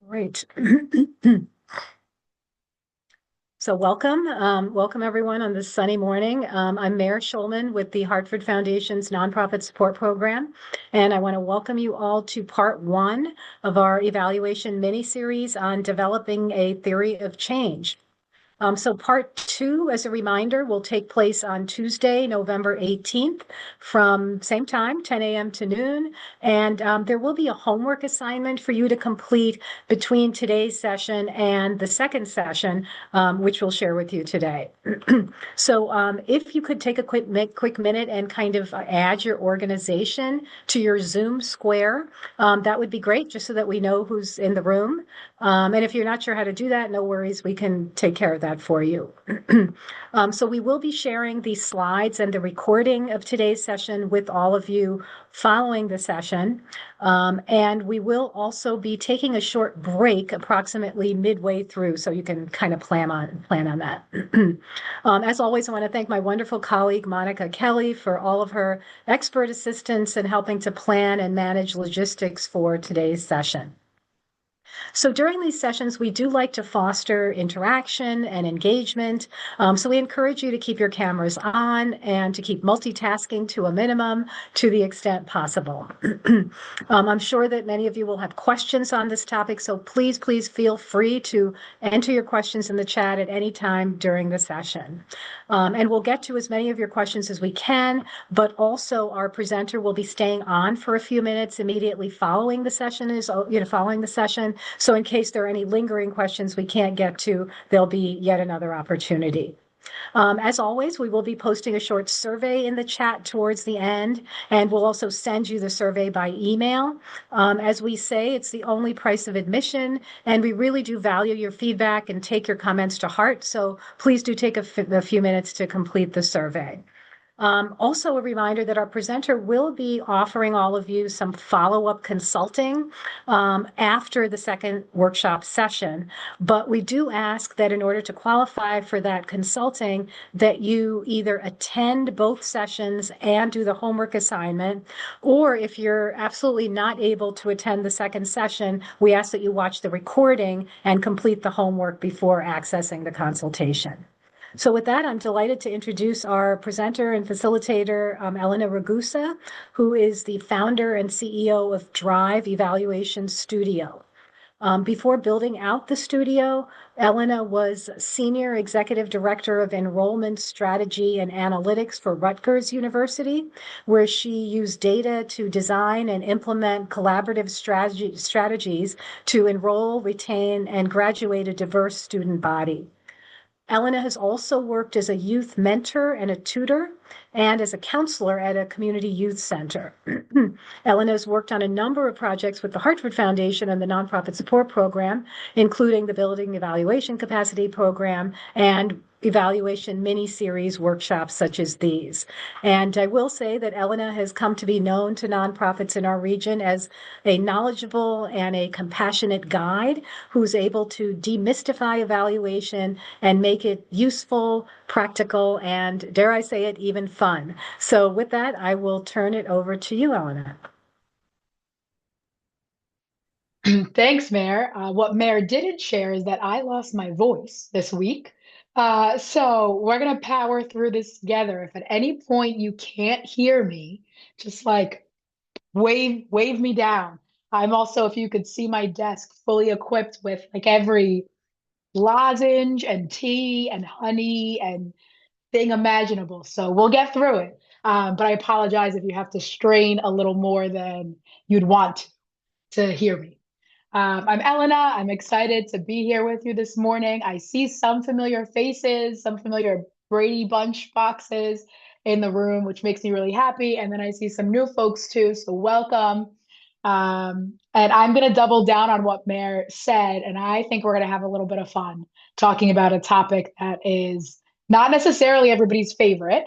Great. So welcome everyone on this sunny morning. I'm Mayor Schulman with the Hartford Foundation's Nonprofit Support Program, and I want to welcome you all to part one of our evaluation mini-series on developing a theory of change. So part two, as a reminder, will take place on Tuesday, November 18th from same time, 10 a.m. to noon. And there will be a homework assignment for you to complete between today's session and the second session, which we'll share with you today. So if you could take a quick minute and kind of add your organization to your Zoom square, that would be great, just so that we know who's in the room. And if you're not sure how to do that, no worries, we can take care of that for you. So we will be sharing the slides and the recording of today's session with all of you following the session. And we will also be taking a short break approximately midway through, so you can kind of plan on that. As always, I want to thank my wonderful colleague, Monica Kelly, for all of her expert assistance in helping to plan and manage logistics for today's session. So during these sessions, we do like to foster interaction and engagement. So we encourage you to keep your cameras on and to keep multitasking to a minimum to the extent possible. I'm sure that many of you will have questions on this topic, so please feel free to enter your questions in the chat at any time during the session. And we'll get to as many of your questions as we can, but also our presenter will be staying on for a few minutes immediately following the session. So in case there are any lingering questions we can't get to, there'll be yet another opportunity. As always, we will be posting a short survey in the chat towards the end, and we'll also send you the survey by email. As we say, it's the only price of admission, and we really do value your feedback and take your comments to heart. So please do take a few minutes to complete the survey. Also, a reminder that our presenter will be offering all of you some follow-up consulting after the second workshop session. But we do ask that in order to qualify for that consulting, that you either attend both sessions and do the homework assignment, or if you're absolutely not able to attend the second session, we ask that you watch the recording and complete the homework before accessing the consultation. So with that, I'm delighted to introduce our presenter and facilitator, Elena Ragusa, who is the founder and CEO of Drive Evaluation Studio. Before building out the studio, Elena was Senior Executive Director of Enrollment Strategy and Analytics for Rutgers University, where she used data to design and implement collaborative strategies to enroll, retain, and graduate a diverse student body. Elena has also worked as a youth mentor and a tutor and as a counselor at a community youth center. Elena has worked on a number of projects with the Hartford Foundation and the Nonprofit Support Program, including the Building Evaluation Capacity Program and evaluation mini-series workshops such as these. And I will say that Elena has come to be known to nonprofits in our region as a knowledgeable and a compassionate guide who's able to demystify evaluation and make it useful, practical, and dare I say it, even fun. So with that, I will turn it over to you, Elena. Thanks, Mayor. What Mayor didn't share is that I lost my voice this week. So we're gonna power through this together. If at any point you can't hear me, just like wave me down. I'm also, if you could see my desk, fully equipped with like every lozenge and tea and honey and thing imaginable. So we'll get through it. But I apologize if you have to strain a little more than you'd want to hear me. I'm Elena. I'm excited to be here with you this morning. I see some familiar faces, some familiar Brady Bunch boxes in the room, which makes me really happy. And then I see some new folks too, so welcome. And I'm going to double down on what Mayor said, and I think we're going to have a little bit of fun talking about a topic that is not necessarily everybody's favorite,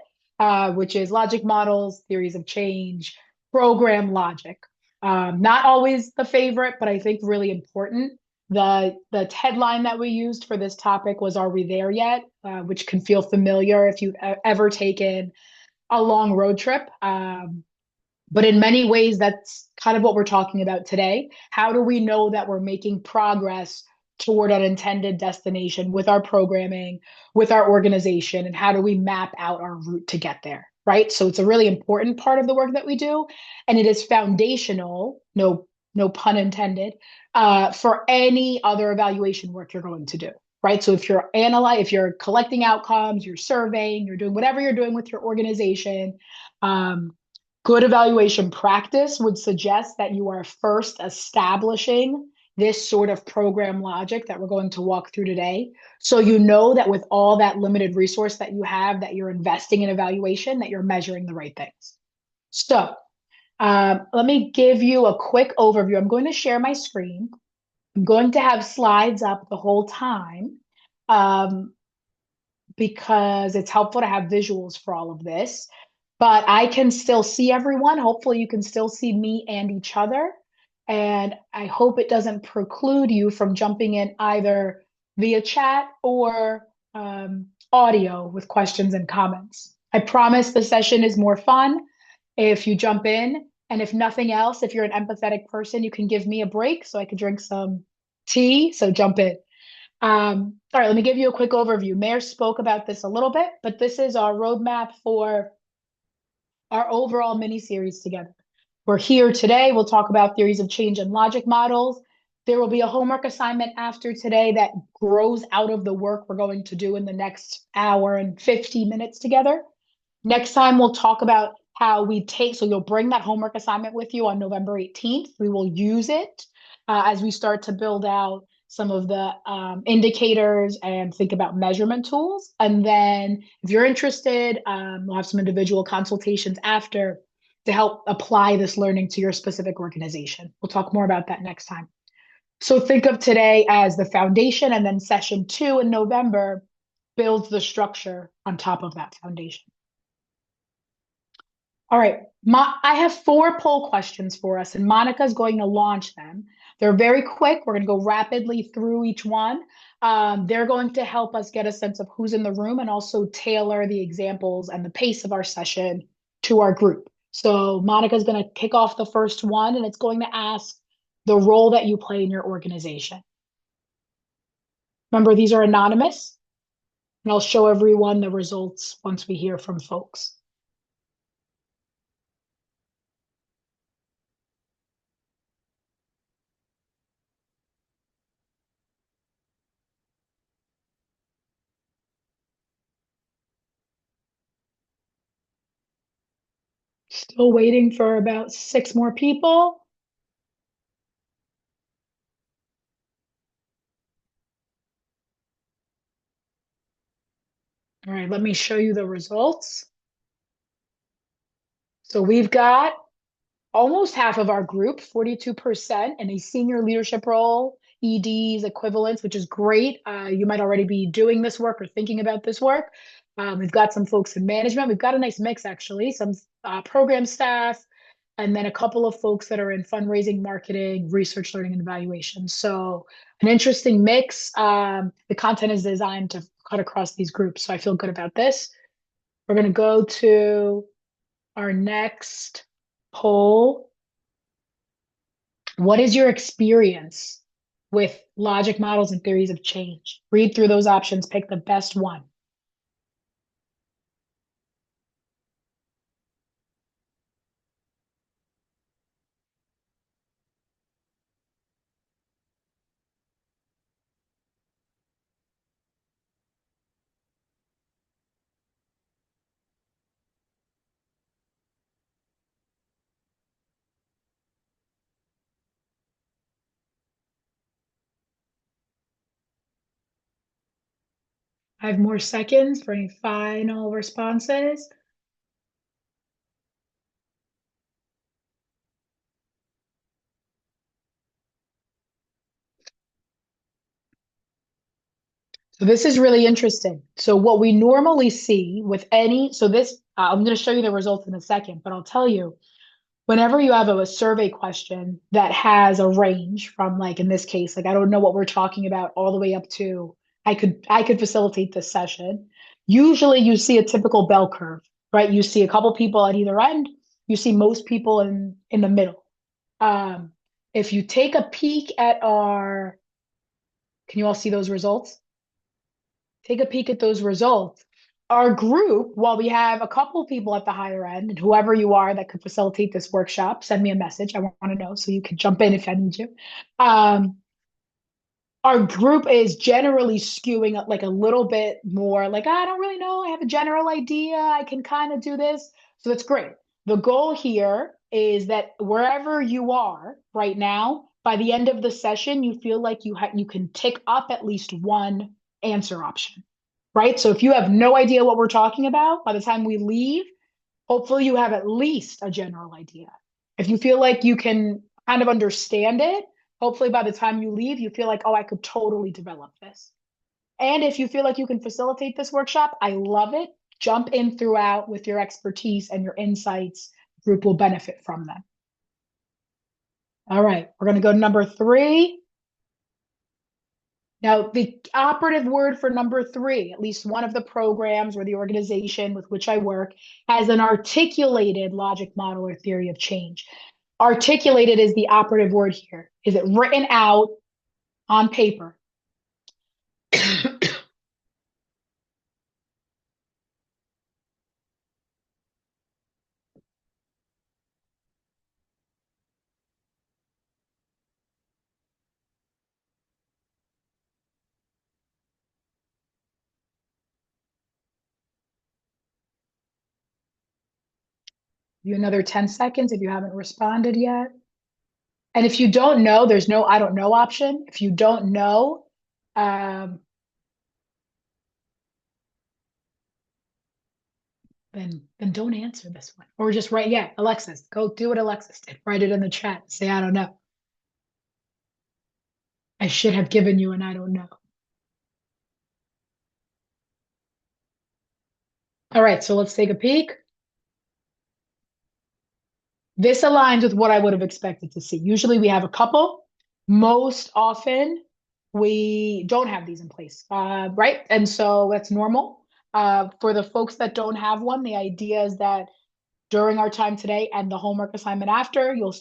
which is logic models, theories of change, program logic. Not always the favorite, but I think really important. The headline that we used for this topic was "Are we there yet?" Which can feel familiar if you've ever taken a long road trip. But in many ways, that's kind of what we're talking about today. How do we know that we're making progress toward an intended destination with our programming, with our organization, and how do we map out our route to get there? Right. So it's a really important part of the work that we do. And it is foundational, no pun intended, for any other evaluation work you're going to do. Right. So if you're collecting outcomes, you're surveying, you're doing whatever you're doing with your organization, um, good evaluation practice would suggest that you are first establishing this sort of program logic that we're going to walk through today. So you know that with all that limited resource that you have, that you're investing in evaluation, that you're measuring the right things. So let me give you a quick overview. I'm going to share my screen. I'm going to have slides up the whole time. Um, because it's helpful to have visuals for all of this. But I can still see everyone. Hopefully, you can still see me and each other. And I hope it doesn't preclude you from jumping in either via chat or audio with questions and comments. I promise the session is more fun if you jump in. And if nothing else, if you're an empathetic person, you can give me a break so I can drink some tea. So jump in. All right, let me give you a quick overview. Mayor spoke about this a little bit, but this is our roadmap for our overall mini series together. We're here today. We'll talk about theories of change and logic models. There will be a homework assignment after today that grows out of the work we're going to do in the next hour and 50 minutes together. Next time, we'll talk about how so you'll bring that homework assignment with you on November 18th. We will use it as we start to build out some of the indicators and think about measurement tools. And then if you're interested, we'll have some individual consultations after to help apply this learning to your specific organization. We'll talk more about that next time. So think of today as the foundation, and then session 2 in November builds the structure on top of that foundation. All right. I have 4 poll questions for us, and Monica's going to launch them. They're very quick. We're going to go rapidly through each one. They're going to help us get a sense of who's in the room and also tailor the examples and the pace of our session to our group. So Monica's going to kick off the first one, and it's going to ask the role that you play in your organization. Remember, these are anonymous, and I'll show everyone the results once we hear from folks. Still waiting for about 6 more people. All right, let me show you the results. So we've got almost half of our group, 42%, in a senior leadership role, EDs, equivalents, which is great. You might already be doing this work or thinking about this work. We've got some folks in management. We've got a nice mix, actually, some program staff, and then a couple of folks that are in fundraising, marketing, research, learning, and evaluation. So an interesting mix. The content is designed to cut across these groups. So I feel good about this. We're going to go to our next poll. What is your experience with logic models and theories of change? Read through those options, pick the best one. I have more seconds for any final responses. So this is really interesting. So what we normally see with I'm going to show you the results in a second, but I'll tell you, whenever you have a survey question that has a range from, like, in this case, like, I don't know what we're talking about, all the way up to I could facilitate this session. Usually you see a typical bell curve, right? You see a couple people at either end, You see most people in the middle. Um, if you take a peek at our, can you all see those results? Take a peek at those results. Our group, while we have a couple people at the higher end, and whoever you are that could facilitate this workshop, send me a message. I want to know so you can jump in if I need you. Um, our group is generally skewing like a little bit more like, I don't really know. I have a general idea. I can kind of do this. So that's great. The goal here is that wherever you are right now, by the end of the session, you feel like you can tick up at least one answer option, right? So if you have no idea what we're talking about, by the time we leave, hopefully you have at least a general idea. If you feel like you can kind of understand it, hopefully by the time you leave, you feel like, oh, I could totally develop this. And if you feel like you can facilitate this workshop, I love it. Jump in throughout with your expertise and your insights. The group will benefit from them. All right, we're going to go to number 3. Now, the operative word for number 3, at least one of the programs or the organization with which I work, has an articulated logic model or theory of change. Articulated is the operative word here. Is it written out on paper? You another 10 seconds if you haven't responded yet. And if you don't know, there's no I don't know option. If you don't know, um, then don't answer this one. Or just write, yeah, Alexis, go do what Alexis did. Write it in the chat. Say, I don't know. I should have given you an I don't know. All right, so let's take a peek. This aligns with what I would have expected to see. Usually we have a couple. Most often we don't have these in place, right? And so that's normal. For the folks that don't have one, the idea is that during our time today and the homework assignment after, you'll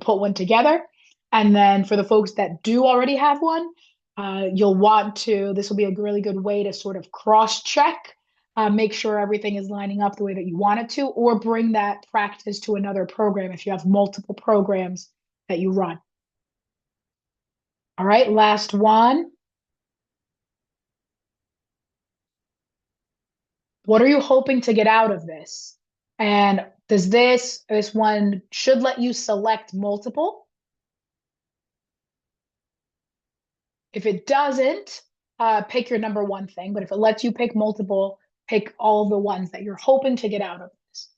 put one together. And then for the folks that do already have one, this will be a really good way to sort of cross check, make sure everything is lining up the way that you want it to, or bring that practice to another program if you have multiple programs that you run. All right, last one. What are you hoping to get out of this? And does this one should let you select multiple? If it doesn't, pick your number one thing. But if it lets you pick multiple, pick all the ones that you're hoping to get out of this.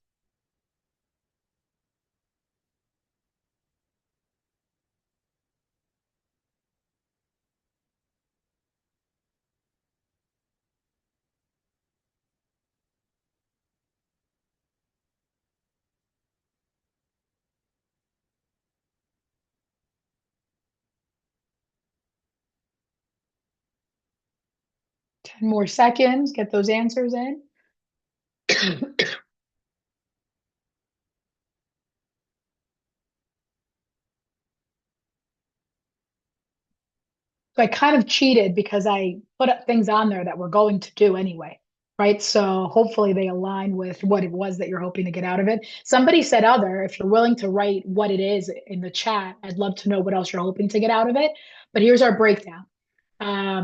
10 more seconds, get those answers in. So I kind of cheated because I put up things on there that we're going to do anyway, right? So hopefully they align with what it was that you're hoping to get out of it. Somebody said other, if you're willing to write what it is in the chat, I'd love to know what else you're hoping to get out of it. But here's our breakdown.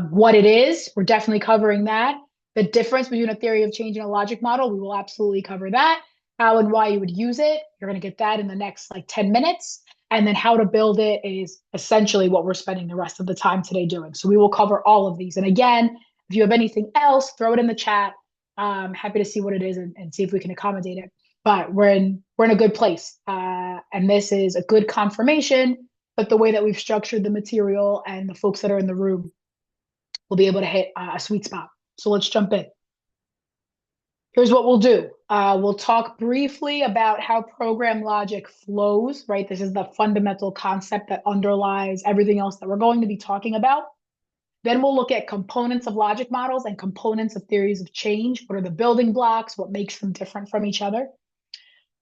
What it is, we're definitely covering that. The difference between a theory of change and a logic model, we will absolutely cover that. How and why you would use it, you're going to get that in the next like 10 minutes. And then how to build it is essentially what we're spending the rest of the time today doing. So we will cover all of these. And again, if you have anything else, throw it in the chat. Happy to see what it is and see if we can accommodate it. But we're in a good place. And this is a good confirmation that the way that we've structured the material and the folks that are in the room will be able to hit a sweet spot. So let's jump in. Here's what we'll do. We'll talk briefly about how program logic flows, right? This is the fundamental concept that underlies everything else that we're going to be talking about. Then we'll look at components of logic models and components of theories of change. What are the building blocks? What makes them different from each other?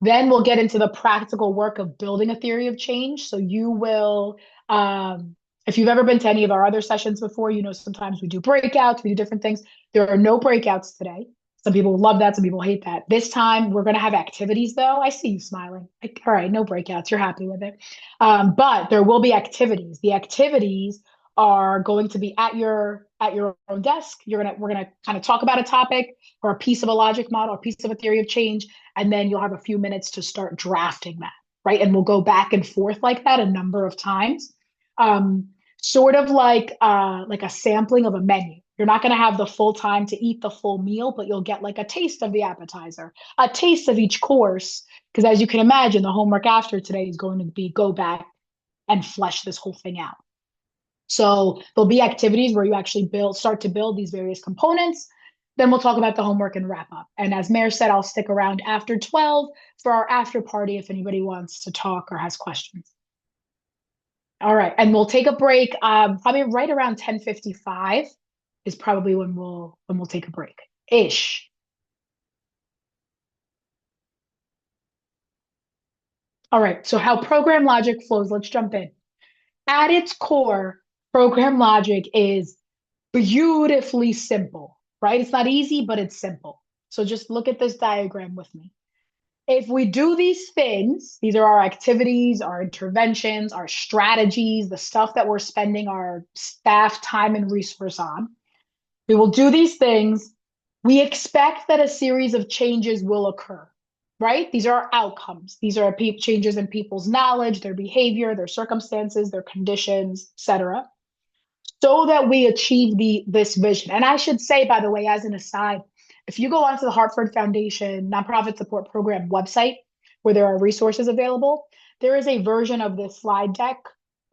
Then we'll get into the practical work of building a theory of change. So you will, if you've ever been to any of our other sessions before, you know sometimes we do breakouts, we do different things. There are no breakouts today. Some people love that, some people hate that. This time we're going to have activities though. I see you smiling. Like, all right, no breakouts. You're happy with it. But there will be activities. The activities are going to be at your own desk. We're gonna kind of talk about a topic or a piece of a logic model, a piece of a theory of change, and then you'll have a few minutes to start drafting that, right? And we'll go back and forth like that a number of times, um, sort of like a sampling of a menu. You're not going to have the full time to eat the full meal, but you'll get like a taste of the appetizer, a taste of each course. Because as you can imagine, the homework after today is going to be go back and flesh this whole thing out. So there'll be activities where you actually start to build these various components. Then we'll talk about the homework and wrap up. And as Mayor said, I'll stick around after 12 for our after party if anybody wants to talk or has questions. All right, and we'll take a break. Probably right around 10:55 is probably when we'll take a break ish. All right, so how program logic flows, let's jump in. At its core, program logic is beautifully simple, right? It's not easy, but it's simple. So just look at this diagram with me. If we do these things, these are our activities, our interventions, our strategies, the stuff that we're spending our staff time and resource on. We will do these things. We expect that a series of changes will occur, right? These are our outcomes. These are changes in people's knowledge, their behavior, their circumstances, their conditions, etc., so that we achieve this vision. And I should say, by the way, as an aside, if you go onto the Hartford Foundation Nonprofit Support Program website, where there are resources available, there is a version of this slide deck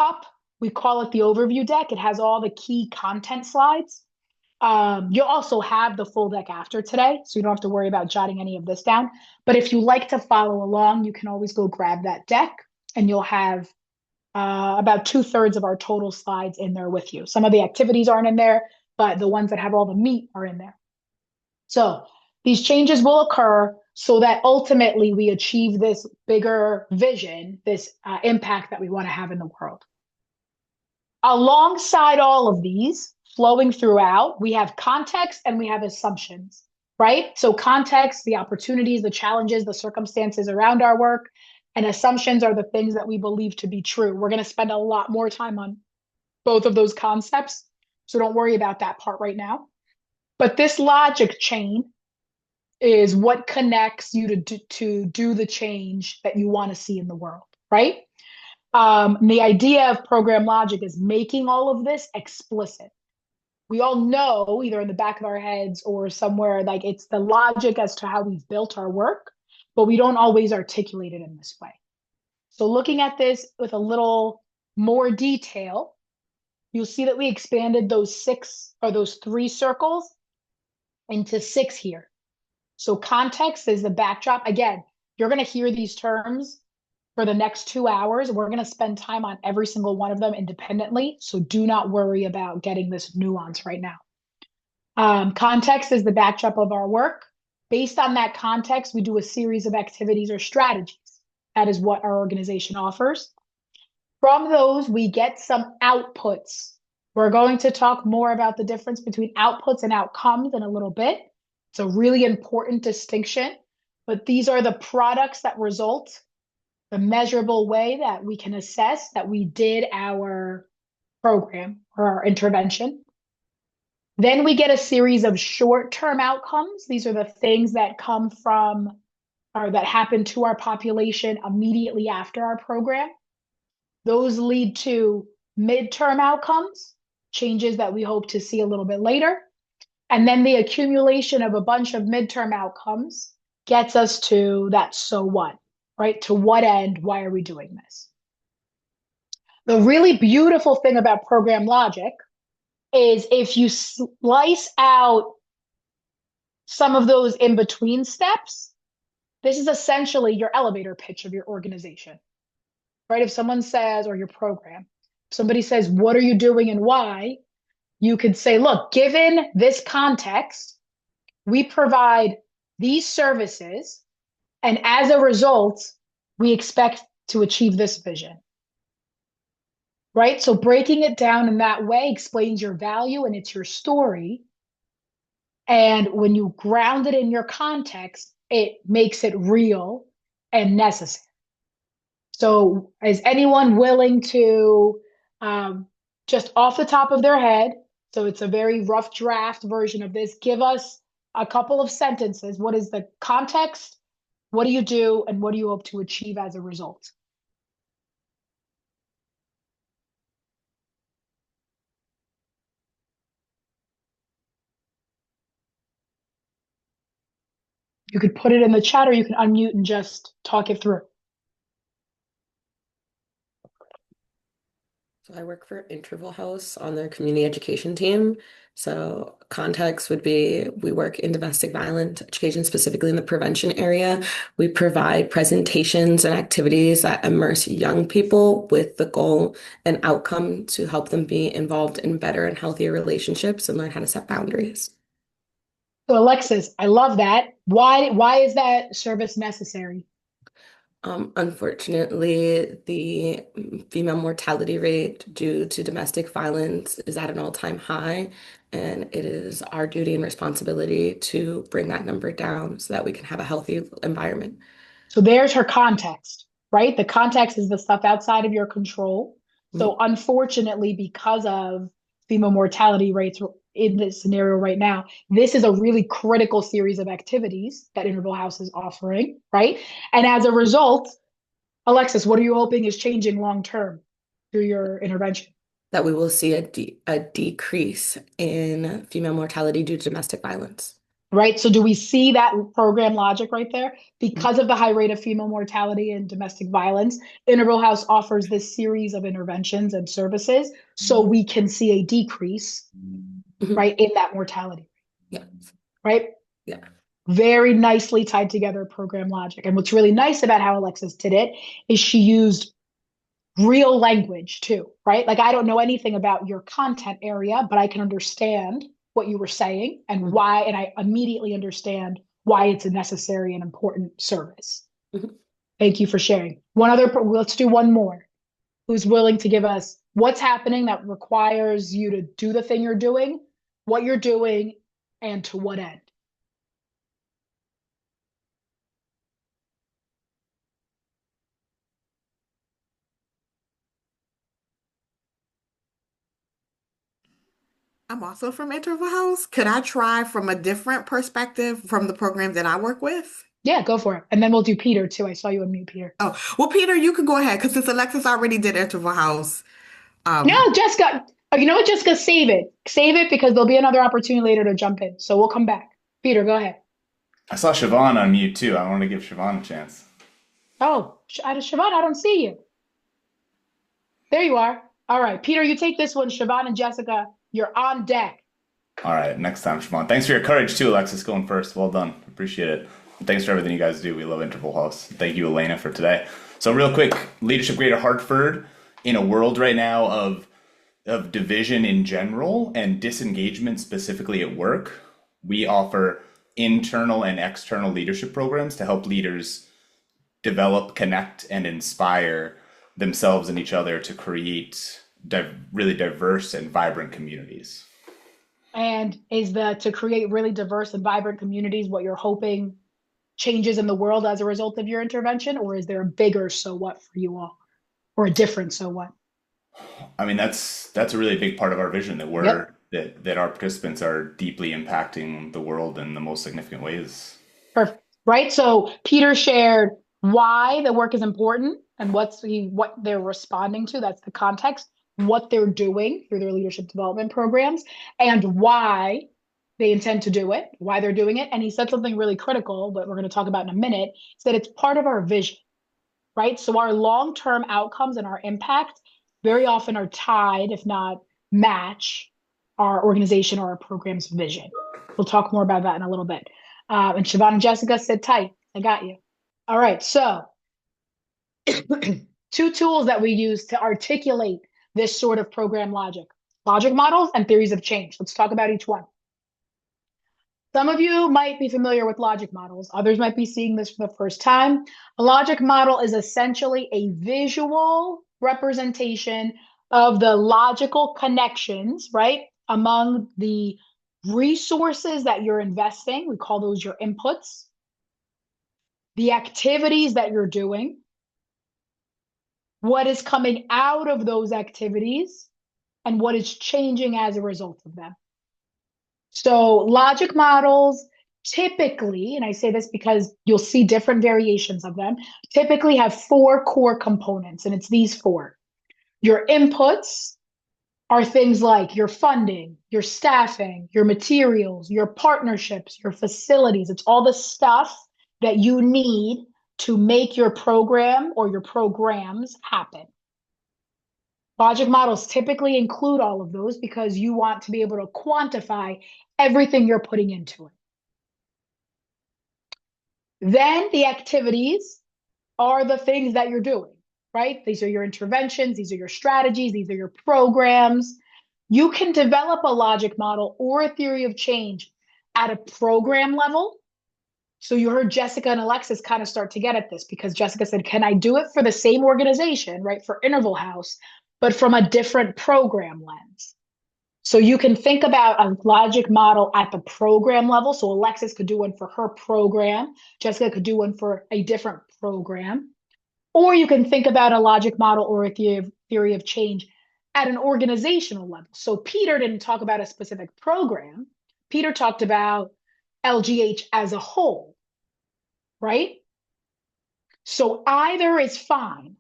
up. We call it the overview deck. It has all the key content slides. You'll also have the full deck after today, so you don't have to worry about jotting any of this down. But if you like to follow along, you can always go grab that deck, and you'll have about 2/3 of our total slides in there with you. Some of the activities aren't in there, but the ones that have all the meat are in there. So these changes will occur so that ultimately we achieve this bigger vision, this impact that we want to have in the world. Alongside all of these, flowing throughout, we have context and we have assumptions, right? So context, the opportunities, the challenges, the circumstances around our work, and assumptions are the things that we believe to be true. We're going to spend a lot more time on both of those concepts, so don't worry about that part right now. But this logic chain is what connects you to do the change that you want to see in the world, right? The idea of program logic is making all of this explicit. We all know, either in the back of our heads or somewhere, like it's the logic as to how we've built our work, but we don't always articulate it in this way. So looking at this with a little more detail, you'll see that we expanded those 3 circles into 6 here. So context is the backdrop. Again, you're going to hear these terms for the next 2 hours. We're going to spend time on every single one of them independently. So do not worry about getting this nuance right now. Context is the backdrop of our work. Based on that context, we do a series of activities or strategies. That is what our organization offers. From those, we get some outputs. We're going to talk more about the difference between outputs and outcomes in a little bit. It's a really important distinction, but these are the products that result, the measurable way that we can assess that we did our program or our intervention. Then we get a series of short-term outcomes. These are the things that come from or that happen to our population immediately after our program. Those lead to midterm outcomes, changes that we hope to see a little bit later. And then the accumulation of a bunch of midterm outcomes gets us to that so what, right? To what end? Why are we doing this? The really beautiful thing about program logic is if you slice out some of those in between steps, this is essentially your elevator pitch of your organization, right? If someone says, or your program, if somebody says, what are you doing and why? You could say, look, given this context, we provide these services And as a result, we expect to achieve this vision, right? So breaking it down in that way explains your value and it's your story. And when you ground it in your context, it makes it real and necessary. So, is anyone willing to um, just off the top of their head? So, it's a very rough draft version of this. Give us a couple of sentences. What is the context? What do you do? And what do you hope to achieve as a result? You could put it in the chat or you can unmute and just talk it through. So I work for Interval House on their community education team. So context would be we work in domestic violence education, specifically in the prevention area. We provide presentations and activities that immerse young people with the goal and outcome to help them be involved in better and healthier relationships and learn how to set boundaries. So, Alexis, I love that. Why is that service necessary? Unfortunately, the female mortality rate due to domestic violence is at an all-time high, and it is our duty and responsibility to bring that number down so that we can have a healthy environment. So there's her context, right? The context is the stuff outside of your control. So Mhm. unfortunately, because of female mortality rates in this scenario right now, this is a really critical series of activities that Interval House is offering, right? And as a result, Alexis, what are you hoping is changing long term through your intervention? That we will see a decrease in female mortality due to domestic violence. Right. So do we see that program logic right there? Because of the high rate of female mortality and domestic violence, Interval House offers this series of interventions and services so we can see a decrease, Mhm. right, in that mortality, Yeah, right? yeah. Very nicely tied together program logic. And what's really nice about how Alexis did it is she used real language too, right? Like I don't know anything about your content area, but I can understand what you were saying and Mhm. why, and I immediately understand why it's a necessary and important service. Mhm. Thank you for sharing. One other, let's do one more. Who's willing to give us what's happening that requires you to do the thing you're doing, what you're doing, and to what end? I'm also from Interval House. Could I try from a different perspective from the program that I work with? Yeah, go for it. And then we'll do Peter too. I saw you unmute Peter. Oh, well, Peter, you can go ahead because since Alexis already did Interval House. No, Um, Jessica, you know what, Jessica, save it. Save it because there'll be another opportunity later to jump in. So we'll come back. Peter, go ahead. I saw Siobhan on mute too. I want to give Siobhan a chance. Oh, Siobhan, I don't see you. There you are. All right, Peter, you take this one. Siobhan and Jessica, you're on deck. All right, next time, Siobhan. Thanks for your courage too, Alexis, going first. Well done. Appreciate it. And thanks for everything you guys do. We love Interval House. Thank you, Elena, for today. So, real quick, Leadership Greater Hartford, in a world right now of division in general and disengagement specifically at work, we offer internal and external leadership programs to help leaders develop, connect, and inspire themselves and each other to create really diverse and vibrant communities. And is the to create really diverse and vibrant communities what you're hoping changes in the world as a result of your intervention, or is there a bigger so what for you all, or a different so what? I mean, that's a really big part of our vision that Yep. that our participants are deeply impacting the world in the most significant ways. Perfect. Right. So Peter shared why the work is important and what they're responding to. That's the context, what they're doing through their leadership development programs, and why they intend to do it, why they're doing it. And he said something really critical that we're going to talk about in a minute. He said it's part of our vision, right? So our long-term outcomes and our impact very often are tied, if not match, our organization or our program's vision. We'll talk more about that in a little bit. And Siobhan and Jessica, sit tight. I got you. All right. So, two tools that we use to articulate this sort of program logic models and theories of change. Let's talk about each one. Some of you might be familiar with logic models. Others might be seeing this for the first time. A logic model is essentially a visual representation of the logical connections, right, among the resources that you're investing. We call those your inputs, the activities that you're doing, what is coming out of those activities, and what is changing as a result of them. So logic models typically, and I say this because you'll see different variations of them, typically have four core components, and it's these four. Your inputs are things like your funding, your staffing, your materials, your partnerships, your facilities. It's all the stuff that you need to make your program or your programs happen. Logic models typically include all of those because you want to be able to quantify everything you're putting into it. Then the activities are the things that you're doing, right? These are your interventions, these are your strategies, these are your programs. You can develop a logic model or a theory of change at a program level. So you heard Jessica and Alexis kind of start to get at this because Jessica said, can I do it for the same organization, right? For Interval House, but from a different program lens. So you can think about a logic model at the program level. So Alexis could do one for her program. Jessica could do one for a different program. Or you can think about a logic model or a theory of change at an organizational level. So Peter didn't talk about a specific program. Peter talked about LGH as a whole, right? So either is fine.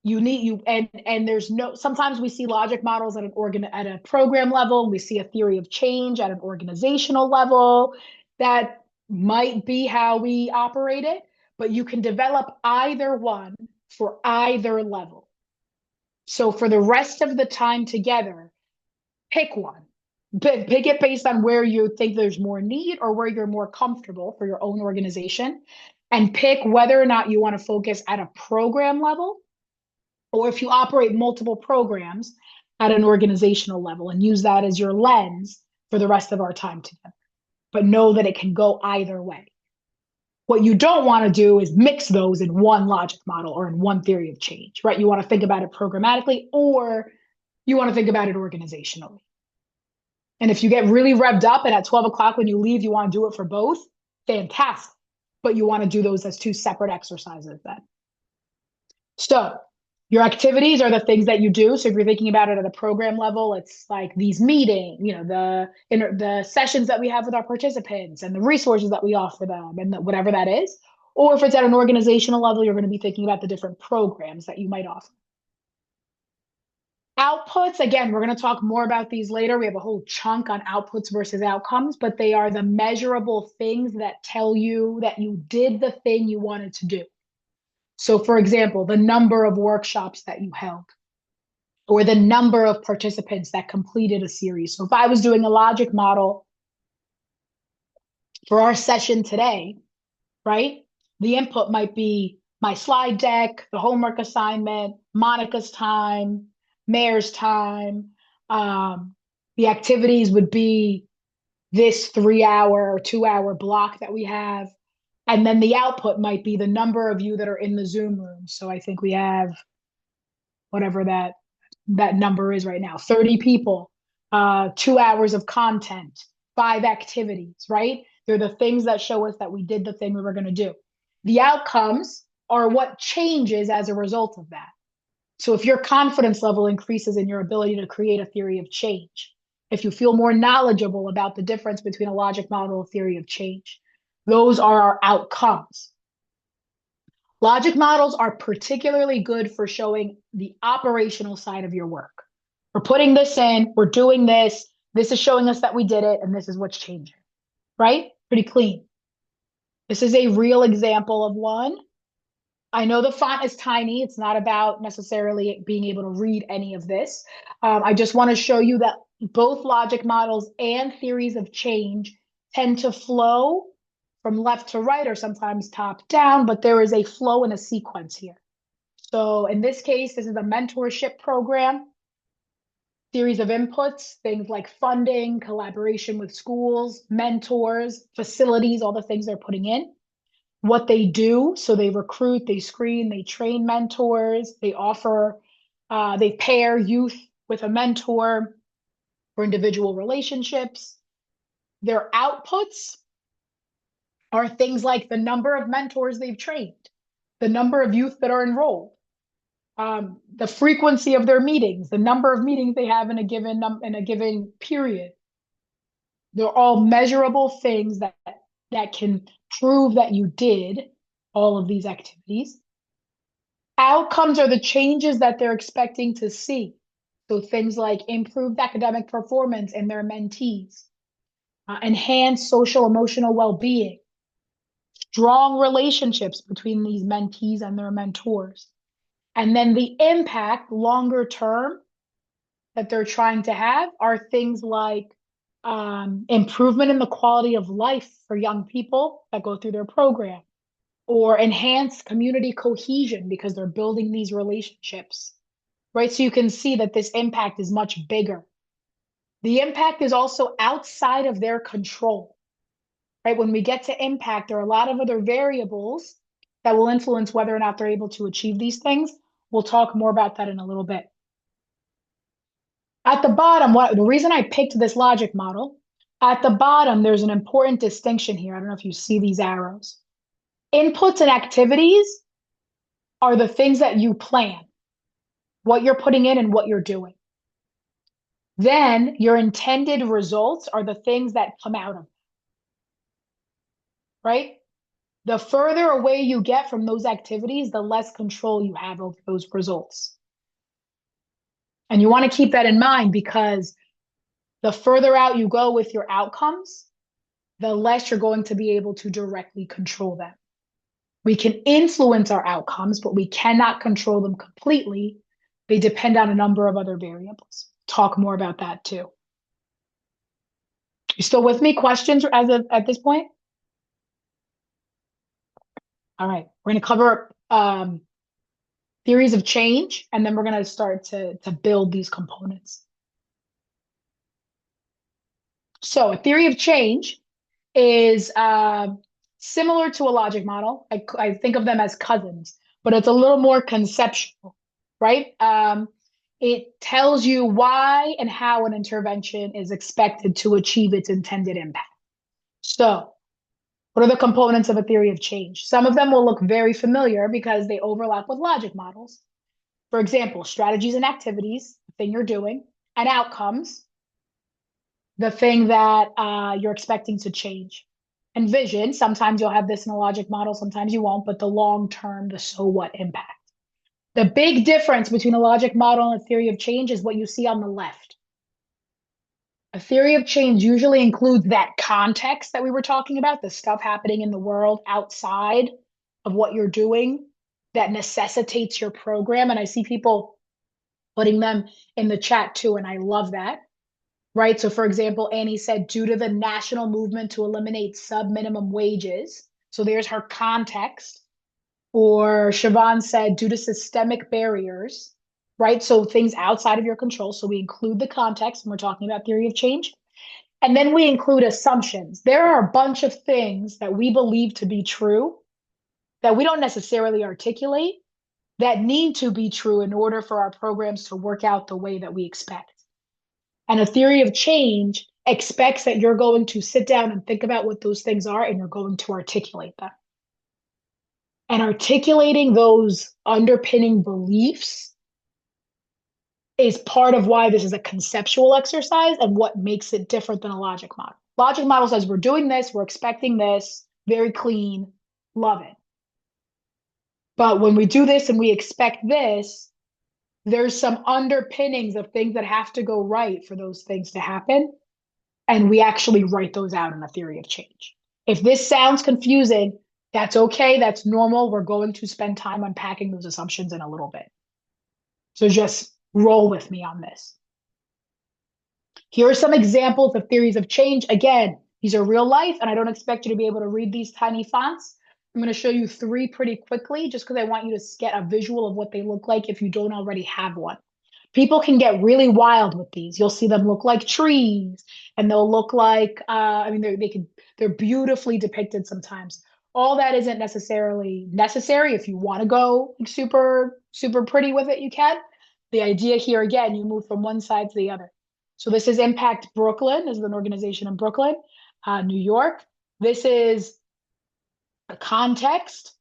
And there's no, sometimes we see logic models at a program level. We see a theory of change at an organizational level. That might be how we operate it, but you can develop either one for either level. So for the rest of the time together, pick one. Pick it based on where you think there's more need or where you're more comfortable for your own organization, and pick whether or not you want to focus at a program level or if you operate multiple programs at an organizational level, and use that as your lens for the rest of our time together. But know that it can go either way. What you don't want to do is mix those in one logic model or in one theory of change, right? You want to think about it programmatically, or you want to think about it organizationally. And if you get really revved up and at 12 o'clock when you leave, you want to do it for both, fantastic. But you want to do those as two separate exercises then. So your activities are the things that you do. So if you're thinking about it at a program level, it's like these meetings, the sessions that we have with our participants and the resources that we offer them and whatever that is. Or if it's at an organizational level, you're going to be thinking about the different programs that you might offer. Outputs, again, we're going to talk more about these later. We have a whole chunk on outputs versus outcomes, but they are the measurable things that tell you that you did the thing you wanted to do. So for example, the number of workshops that you held, or the number of participants that completed a series. So if I was doing a logic model for our session today, right? The input might be my slide deck, the homework assignment, Monica's time, Mayor's time. The activities would be this 3-hour or 2-hour block that we have. And then the output might be the number of you that are in the Zoom room. So I think we have whatever that number is right now, 30 people, 2 hours of content, 5 activities, right? They're the things that show us that we did the thing we were going to do. The outcomes are what changes as a result of that. So if your confidence level increases in your ability to create a theory of change, if you feel more knowledgeable about the difference between a logic model and theory of change, those are our outcomes. Logic models are particularly good for showing the operational side of your work. We're putting this in, we're doing this, this is showing us that we did it, and this is what's changing, right? Pretty clean. This is a real example of one. I know the font is tiny. It's not about necessarily being able to read any of this. I just want to show you that both logic models and theories of change tend to flow from left to right or sometimes top down, but there is a flow and a sequence here. So in this case, this is a mentorship program. series of inputs, things like funding, collaboration with schools, mentors, facilities, all the things they're putting in. What they do, so they recruit, they screen, they train mentors, they offer, they pair youth with a mentor for individual relationships. Their outputs are things like the number of mentors they've trained, the number of youth that are enrolled, the frequency of their meetings, the number of meetings they have in a given period. They're all measurable things that can prove that you did all of these activities. Outcomes are the changes that they're expecting to see. So things like improved academic performance in their mentees, enhanced social emotional well-being, strong relationships between these mentees and their mentors. And then the impact longer term that they're trying to have are things like improvement in the quality of life for young people that go through their program, or enhanced community cohesion because they're building these relationships, right? So you can see that this impact is much bigger. The impact is also outside of their control, right? When we get to impact, there are a lot of other variables that will influence whether or not they're able to achieve these things. We'll talk more about that in a little bit. At the bottom, the reason I picked this logic model, at the bottom, there's an important distinction here. I don't know if you see these arrows. Inputs and activities are the things that you plan, what you're putting in and what you're doing. Then your intended results are the things that come out of it, right? The further away you get from those activities, the less control you have over those results. And you want to keep that in mind because the further out you go with your outcomes, the less you're going to be able to directly control them. We can influence our outcomes, but we cannot control them completely. They depend on a number of other variables. Talk more about that too. You still with me? Questions at this point? All right, we're going to cover theories of change, and then we're going to start to build these components. So a theory of change is similar to a logic model. I think of them as cousins, but it's a little more conceptual, right? It tells you why and how an intervention is expected to achieve its intended impact. So, what are the components of a theory of change? Some of them will look very familiar because they overlap with logic models. For example, strategies and activities, the thing you're doing, and outcomes, the thing that you're expecting to change. And vision, sometimes you'll have this in a logic model, sometimes you won't, but the long-term, the so what impact. The big difference between a logic model and a theory of change is what you see on the left. A theory of change usually includes that context that we were talking about, the stuff happening in the world outside of what you're doing that necessitates your program. And I see people putting them in the chat too, and I love that. Right. So, for example, Annie said, due to the national movement to eliminate sub-minimum wages. So there's her context. Or Siobhan said, due to systemic barriers, right? So things outside of your control. So we include the context when we're talking about theory of change. And then we include assumptions. There are a bunch of things that we believe to be true that we don't necessarily articulate that need to be true in order for our programs to work out the way that we expect. And a theory of change expects that you're going to sit down and think about what those things are, and you're going to articulate them. And articulating those underpinning beliefs is part of why this is a conceptual exercise and what makes it different than a logic model. Logic model says we're doing this, we're expecting this, very clean, love it. But when we do this and we expect this, there's some underpinnings of things that have to go right for those things to happen. And we actually write those out in a theory of change. If this sounds confusing, that's okay. That's normal. We're going to spend time unpacking those assumptions in a little bit. So just roll with me on this. Here are some examples of theories of change. Again, these are real life, and I don't expect you to be able to read these tiny fonts. I'm going to show you three pretty quickly, just because I want you to get a visual of what they look like if you don't already have one. People can get really wild with these. You'll see them look like trees, and they'll look like, I mean, they're beautifully depicted sometimes. All that isn't necessarily necessary. If you want to go super, super pretty with it, you can. The idea here, again, you move from one side to the other. So this is Impact Brooklyn. This is an organization in Brooklyn, New York. This is a context,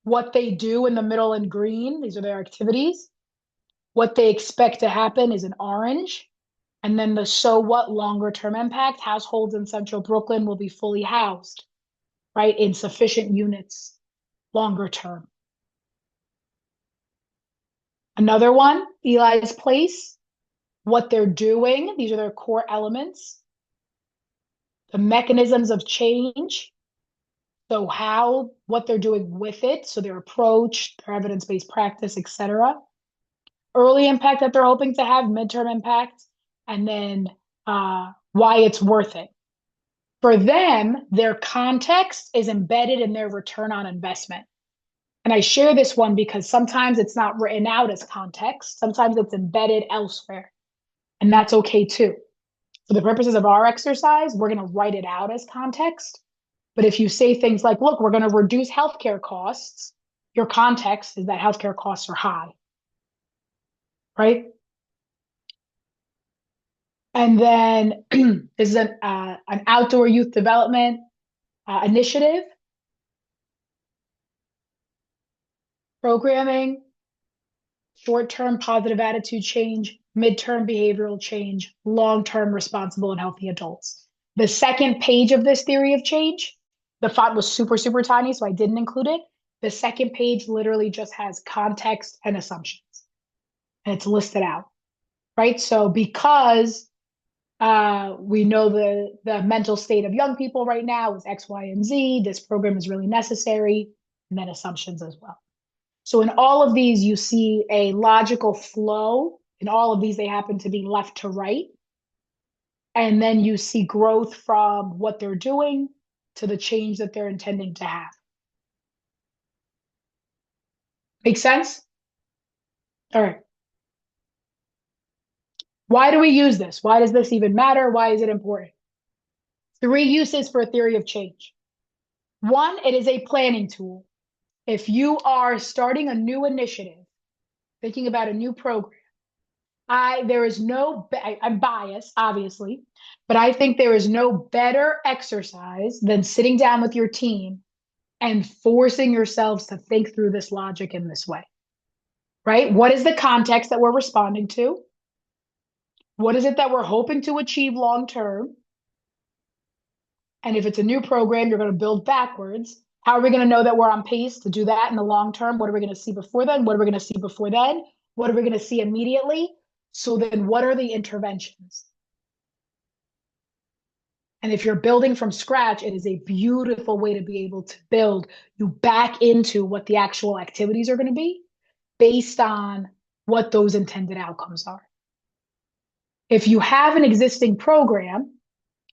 what they do in the middle in green. These are their activities. What they expect to happen is in orange. And then the so what longer term impact, households in central Brooklyn will be fully housed, right, in sufficient units longer term. Another one, Eli's Place, what they're doing. These are their core elements. The mechanisms of change. So what they're doing with it. So their approach, their evidence-based practice, etc. Early impact that they're hoping to have, midterm impact, and then why it's worth it. For them, their context is embedded in their return on investment. And I share this one because sometimes it's not written out as context. Sometimes it's embedded elsewhere. And that's okay too. For the purposes of our exercise, we're going to write it out as context. But if you say things like, look, we're going to reduce healthcare costs, your context is that healthcare costs are high, right? And then this is an outdoor youth development initiative, programming, short-term positive attitude change, midterm behavioral change, long-term responsible and healthy adults. The second page of this theory of change, the font was super, super tiny, so I didn't include it. The second page literally just has context and assumptions, and it's listed out, right? So because we know the mental state of young people right now is X, Y, and Z, this program is really necessary, and then assumptions as well. So in all of these, you see a logical flow. In all of these, they happen to be left to right. And then you see growth from what they're doing to the change that they're intending to have. Make sense? All right. Why do we use this? Why does this even matter? Why is it important? 3 uses for a theory of change. 1, it is a planning tool. If you are starting a new initiative, thinking about a new program, I'm biased, obviously, but I think there is no better exercise than sitting down with your team and forcing yourselves to think through this logic in this way, right? What is the context that we're responding to? What is it that we're hoping to achieve long term? And if it's a new program, you're going to build backwards. How are we going to know that we're on pace to do that in the long term? What are we going to see before then? What are we going to see before then? What are we going to see immediately? So then what are the interventions? And if you're building from scratch, it is a beautiful way to be able to build you back into what the actual activities are going to be based on what those intended outcomes are. If you have an existing program,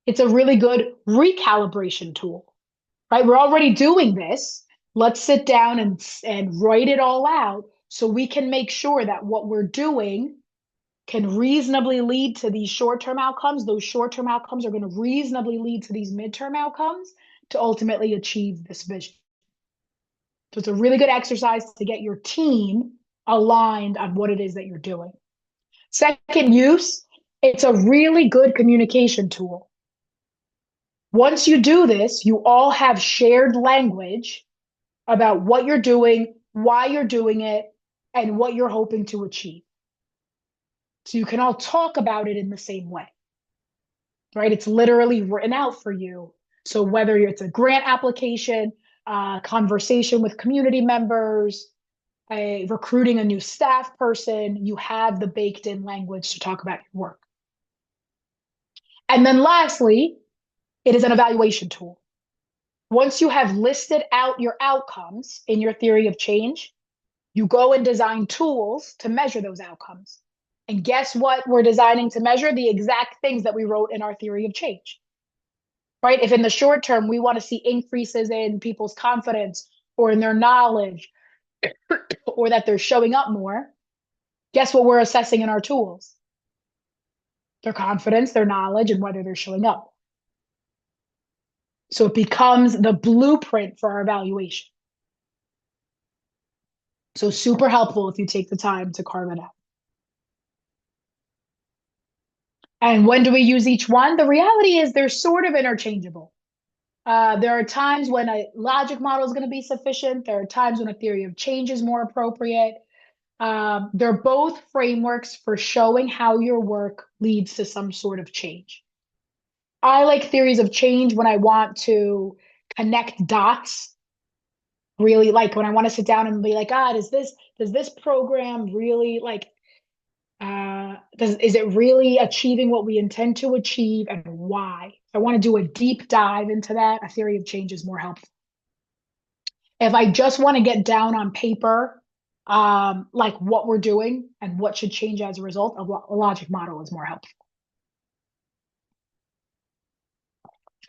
it's a really good recalibration tool, right? We're already doing this. Let's sit down and write it all out so we can make sure that what we're doing can reasonably lead to these short-term outcomes. Those short-term outcomes are going to reasonably lead to these midterm outcomes to ultimately achieve this vision. So it's a really good exercise to get your team aligned on what it is that you're doing. Second use, it's a really good communication tool. Once you do this, you all have shared language about what you're doing, why you're doing it, and what you're hoping to achieve. So you can all talk about it in the same way, right? It's literally written out for you. So whether it's a grant application, conversation with community members, recruiting a new staff person, you have the baked in language to talk about your work. And then lastly, it is an evaluation tool. Once you have listed out your outcomes in your theory of change, you go and design tools to measure those outcomes. And guess what we're designing to measure? The exact things that we wrote in our theory of change, right? If in the short term, we want to see increases in people's confidence or in their knowledge or that they're showing up more, Guess what we're assessing in our tools? Their confidence, their knowledge, and whether they're showing up. So it becomes the blueprint for our evaluation. So super helpful if you take the time to carve it out. And when do we use each one? The reality is they're sort of interchangeable. There are times when a logic model is going to be sufficient. There are times when a theory of change is more appropriate. They're both frameworks for showing how your work leads to some sort of change. I like theories of change when I want to connect dots, really like when I want to sit down and be like, does this program really like is it really achieving what we intend to achieve and why? If I want to do a deep dive into that, a theory of change is more helpful. If I just want to get down on paper, like what we're doing and what should change as a result, a logic model is more helpful.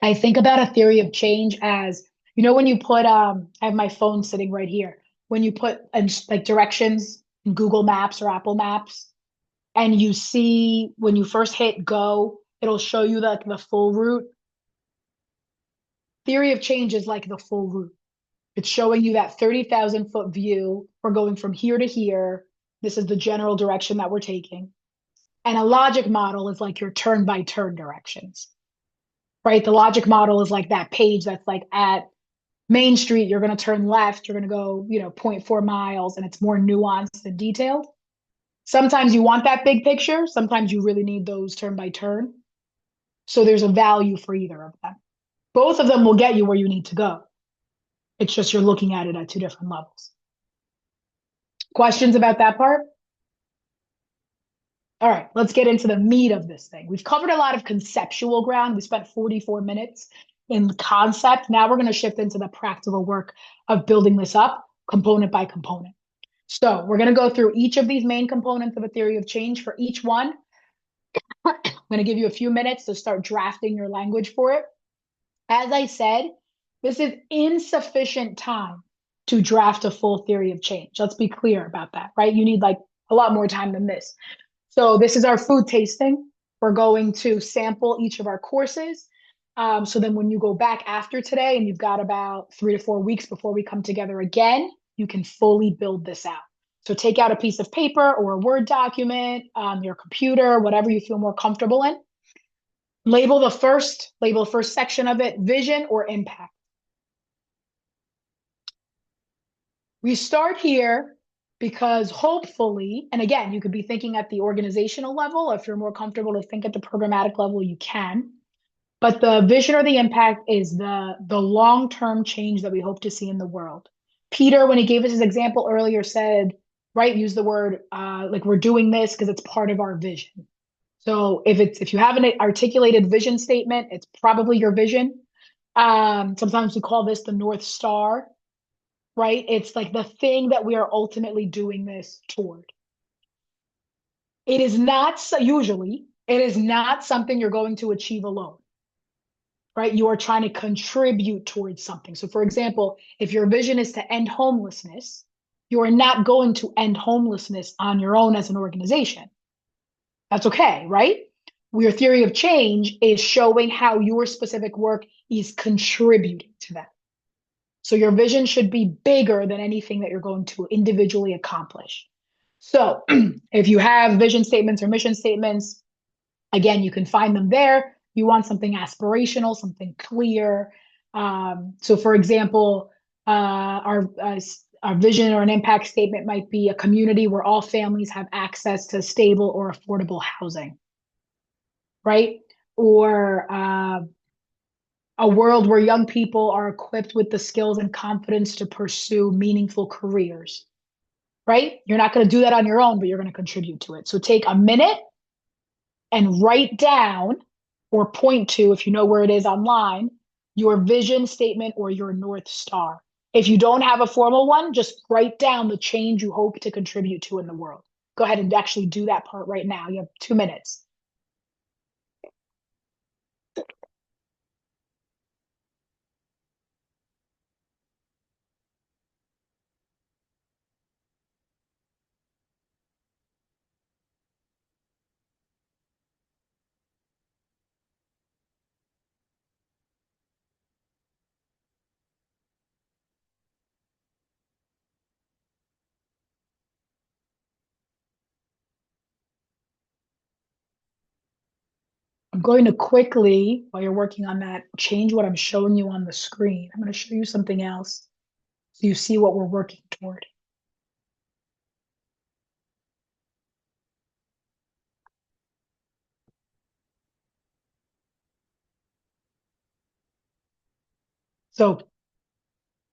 I think about a theory of change as, when you put, I have my phone sitting right here. When you put like directions in Google Maps or Apple Maps, and you see when you first hit go, it'll show you the full route. Theory of change is like the full route. It's showing you that 30,000 foot view. We're going from here to here. This is the general direction that we're taking. And a logic model is like your turn by turn directions, right? The logic model is like that page that's like at Main Street, you're going to turn left, you're going to go, 0.4 miles, and it's more nuanced and detailed. Sometimes you want that big picture. Sometimes you really need those turn by turn. So there's a value for either of them. Both of them will get you where you need to go. It's just you're looking at it at two different levels. Questions about that part? All right, let's get into the meat of this thing. We've covered a lot of conceptual ground. We spent 44 minutes in concept. Now we're going to shift into the practical work of building this up component by component. So we're going to go through each of these main components of a theory of change. For each one, I'm going to give you a few minutes to start drafting your language for it. As I said, this is insufficient time to draft a full theory of change. Let's be clear about that, right? You need like a lot more time than this. So this is our food tasting. We're going to sample each of our courses. So then when you go back after today and you've got about 3 to 4 weeks before we come together again, you can fully build this out. So take out a piece of paper or a Word document, your computer, whatever you feel more comfortable in. Label the first section of it, vision or impact. We start here because hopefully, and again, you could be thinking at the organizational level. If you're more comfortable to think at the programmatic level, you can. But the vision or the impact is the long-term change that we hope to see in the world. Peter, when he gave us his example earlier, said, right, use the word like we're doing this because it's part of our vision. So if you have an articulated vision statement, it's probably your vision. Sometimes we call this the North Star, right? It's like the thing that we are ultimately doing this toward. It is not usually, it is not something you're going to achieve alone, right? You are trying to contribute towards something. So for example, if your vision is to end homelessness, you are not going to end homelessness on your own as an organization. That's okay, right? Your theory of change is showing how your specific work is contributing to that. So your vision should be bigger than anything that you're going to individually accomplish. So if you have vision statements or mission statements, again, you can find them there. You want something aspirational, something clear. So for example, our vision or an impact statement might be a community where all families have access to stable or affordable housing, right? Or a world where young people are equipped with the skills and confidence to pursue meaningful careers, right? You're not going to do that on your own, but you're going to contribute to it. So take a minute and write down or point to, if you know where it is online, your vision statement or your North Star. If you don't have a formal one, just write down the change you hope to contribute to in the world. Go ahead and actually do that part right now. You have 2 minutes. I'm going to quickly, while you're working on that, change what I'm showing you on the screen. I'm going to show you something else so you see what we're working toward. So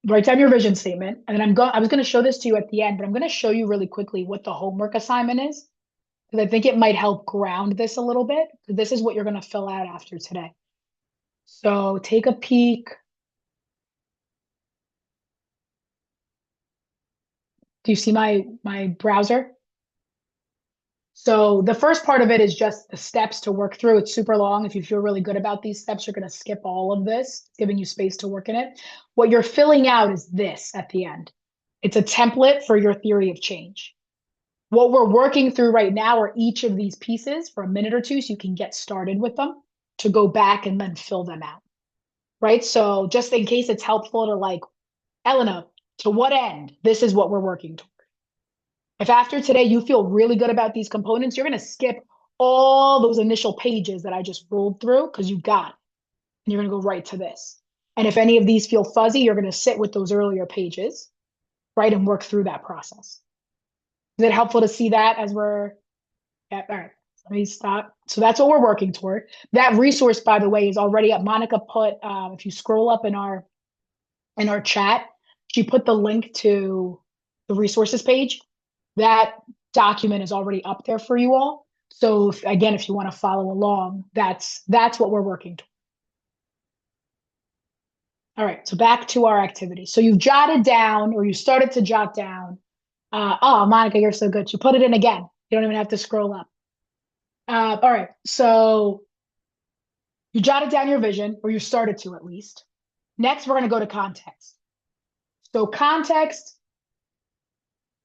write down your vision statement, and then I was going to show this to you at the end, but I'm going to show you really quickly what the homework assignment is, because I think it might help ground this a little bit, because this is what you're going to fill out after today. So take a peek. Do you see my browser? So the first part of it is just the steps to work through. It's super long. If you feel really good about these steps, you're going to skip all of this, giving you space to work in it. What you're filling out is this at the end. It's a template for your theory of change. What we're working through right now are each of these pieces for a minute or two so you can get started with them to go back and then fill them out, right? So just in case it's helpful to like, Elena, to what end? This is what we're working toward. If after today you feel really good about these components, you're going to skip all those initial pages that I just rolled through because you got it. And you're going to go right to this. And if any of these feel fuzzy, you're going to sit with those earlier pages, right, and work through that process. Is it helpful to see that as we're, yeah, all right, let me stop. So that's what we're working toward. That resource, by the way, is already up. Monica put, if you scroll up in our chat, she put the link to the resources page. That document is already up there for you all. So again, if you want to follow along, that's what we're working toward. All right, so back to our activity. So you've jotted down, or you started to jot down. Oh, Monica, you're so good. You put it in again. You don't even have to scroll up. All right, so you jotted down your vision, or you started to at least. Next, we're going to go to context. So context,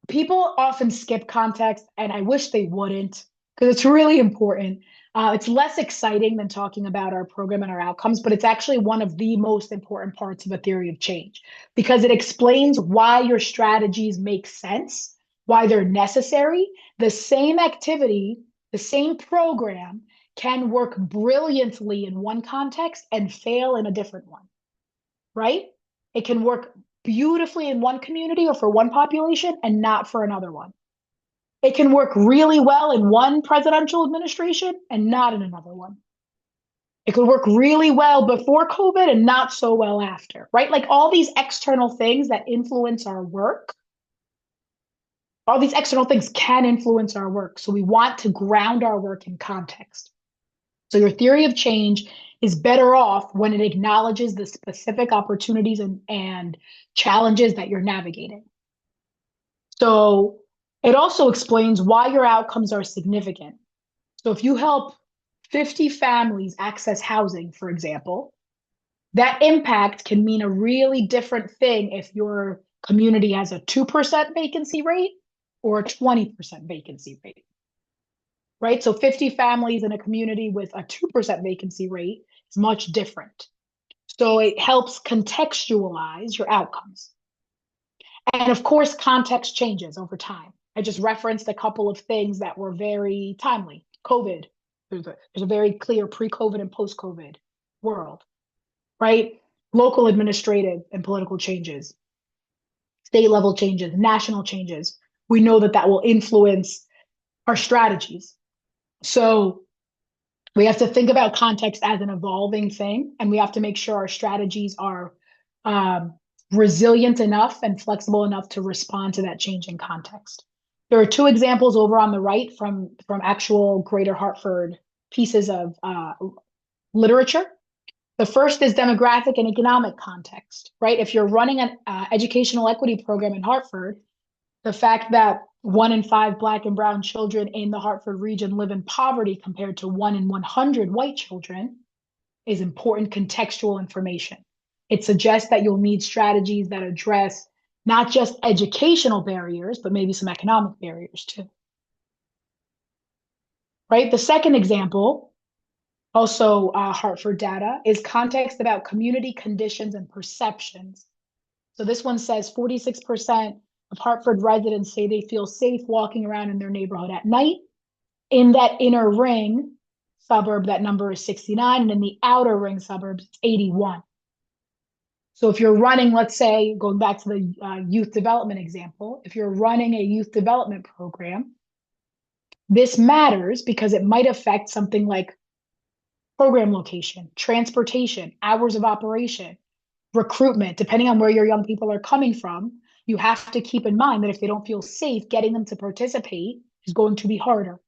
people often skip context, and I wish they wouldn't, because it's really important. It's less exciting than talking about our program and our outcomes, but it's actually one of the most important parts of a theory of change, because it explains why your strategies make sense, why they're necessary. The same activity, the same program can work brilliantly in one context and fail in a different one, right? It can work beautifully in one community or for one population and not for another one. It can work really well in one presidential administration and not in another one. It could work really well before COVID and not so well after, right? Like all these external things that influence our work, all these external things can influence our work. So we want to ground our work in context. So your theory of change is better off when it acknowledges the specific opportunities and challenges that you're navigating. So it also explains why your outcomes are significant. So if you help 50 families access housing, for example, that impact can mean a really different thing if your community has a 2% vacancy rate or a 20% vacancy rate, right? So 50 families in a community with a 2% vacancy rate is much different. So it helps contextualize your outcomes. And of course, context changes over time. I just referenced a couple of things that were very timely. COVID, there's a very clear pre-COVID and post-COVID world, right? Local administrative and political changes, state level changes, national changes. We know that that will influence our strategies. So we have to think about context as an evolving thing, and we have to make sure our strategies are resilient enough and flexible enough to respond to that change in context. There are two examples over on the right from actual Greater Hartford pieces of literature. The first is demographic and economic context, right? If you're running an educational equity program in Hartford, the fact that 1 in 5 Black and Brown children in the Hartford region live in poverty compared to 1 in 100 white children is important contextual information. It suggests that you'll need strategies that address not just educational barriers, but maybe some economic barriers too. Right? The second example, also Hartford data, is context about community conditions and perceptions. So this one says 46% of Hartford residents say they feel safe walking around in their neighborhood at night. In that inner ring, suburb, that number is 69, and in the outer ring suburbs, it's 81. So if you're running, let's say, going back to the youth development example, if you're running a youth development program, this matters because it might affect something like program location, transportation, hours of operation, recruitment, depending on where your young people are coming from. You have to keep in mind that if they don't feel safe, getting them to participate is going to be harder,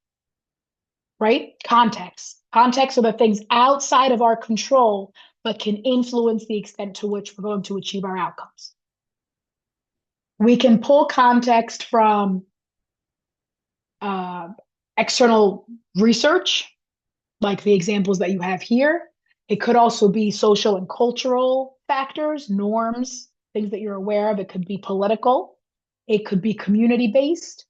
right? Context. Context are the things outside of our control, but can influence the extent to which we're going to achieve our outcomes. We can pull context from external research, like the examples that you have here. It could also be social and cultural factors, norms, things that you're aware of. It could be political. It could be community-based.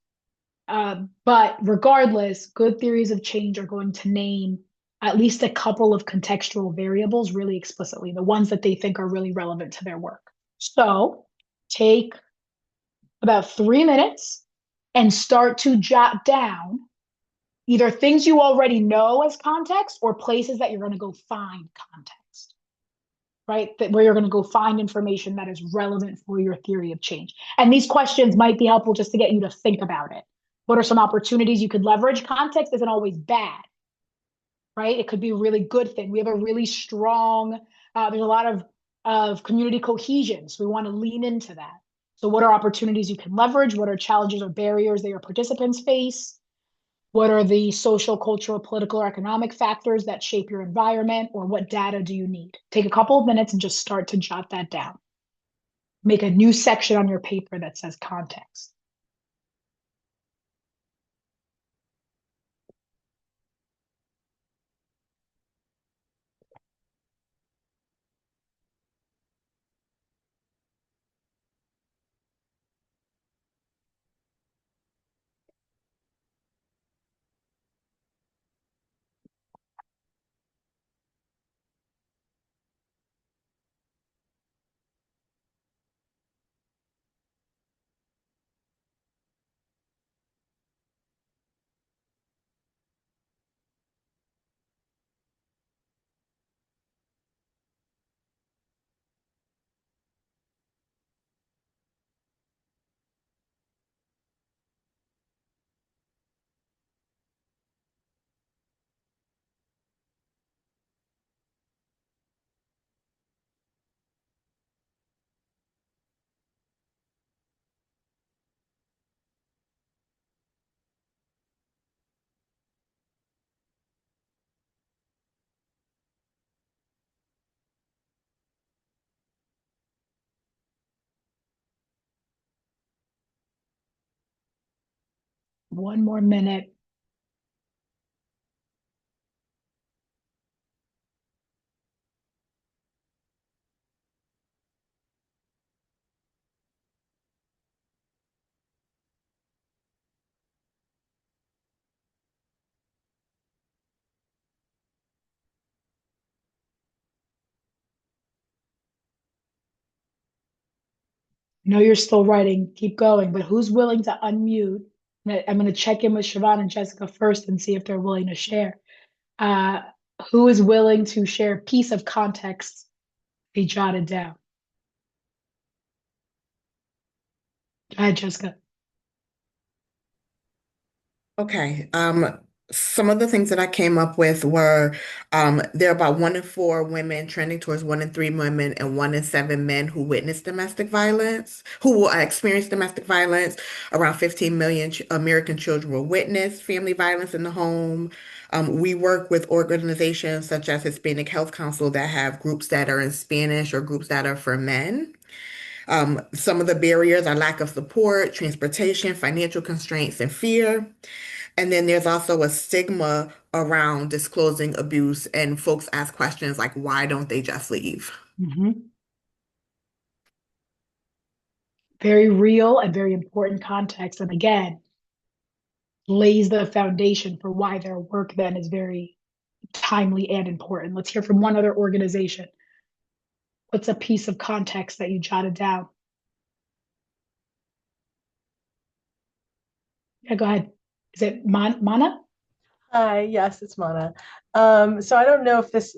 But regardless, good theories of change are going to name at least a couple of contextual variables really explicitly, the ones that they think are really relevant to their work. So take about 3 minutes and start to jot down either things you already know as context or places that you're going to go find context, right? Where you're going to go find information that is relevant for your theory of change. And these questions might be helpful just to get you to think about it. What are some opportunities you could leverage? Context isn't always bad, right? It could be a really good thing. We have a really strong, there's a lot of community cohesion. So we want to lean into that. So what are opportunities you can leverage? What are challenges or barriers that your participants face? What are the social, cultural, political, or economic factors that shape your environment? Or what data do you need? Take a couple of minutes and just start to jot that down. Make a new section on your paper that says context. One more minute. I know you're still writing, keep going, but who's willing to unmute? I'm going to check in with Siobhan and Jessica first and see if they're willing to share. Uh, who is willing to share a piece of context be jotted down? Go ahead, Jessica. Okay. Some of the things that I came up with were there are about 1 in 4 women trending towards 1 in 3 women and 1 in 7 men who witness domestic violence, who will experience domestic violence. Around 15 million ch American children will witness family violence in the home. We work with organizations such as Hispanic Health Council that have groups that are in Spanish or groups that are for men. Some of the barriers are lack of support, transportation, financial constraints, and fear. And then there's also a stigma around disclosing abuse, and folks ask questions like, why don't they just leave? Very real and very important context. And again, lays the foundation for why their work then is very timely and important. Let's hear from one other organization. What's a piece of context that you jotted down? Yeah, go ahead. Is it Mana? Hi, yes, it's Mana. So I don't know if this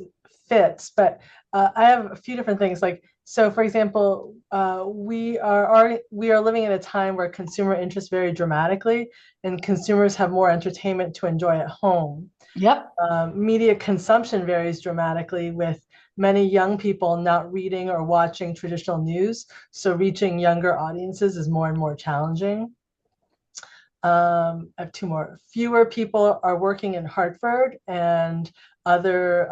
fits, but I have a few different things. Like, so for example, we are living in a time where consumer interest vary dramatically, and consumers have more entertainment to enjoy at home. Yep. Media consumption varies dramatically, with many young people not reading or watching traditional news, so reaching younger audiences is more and more challenging. I have two more. Fewer people are working in Hartford and other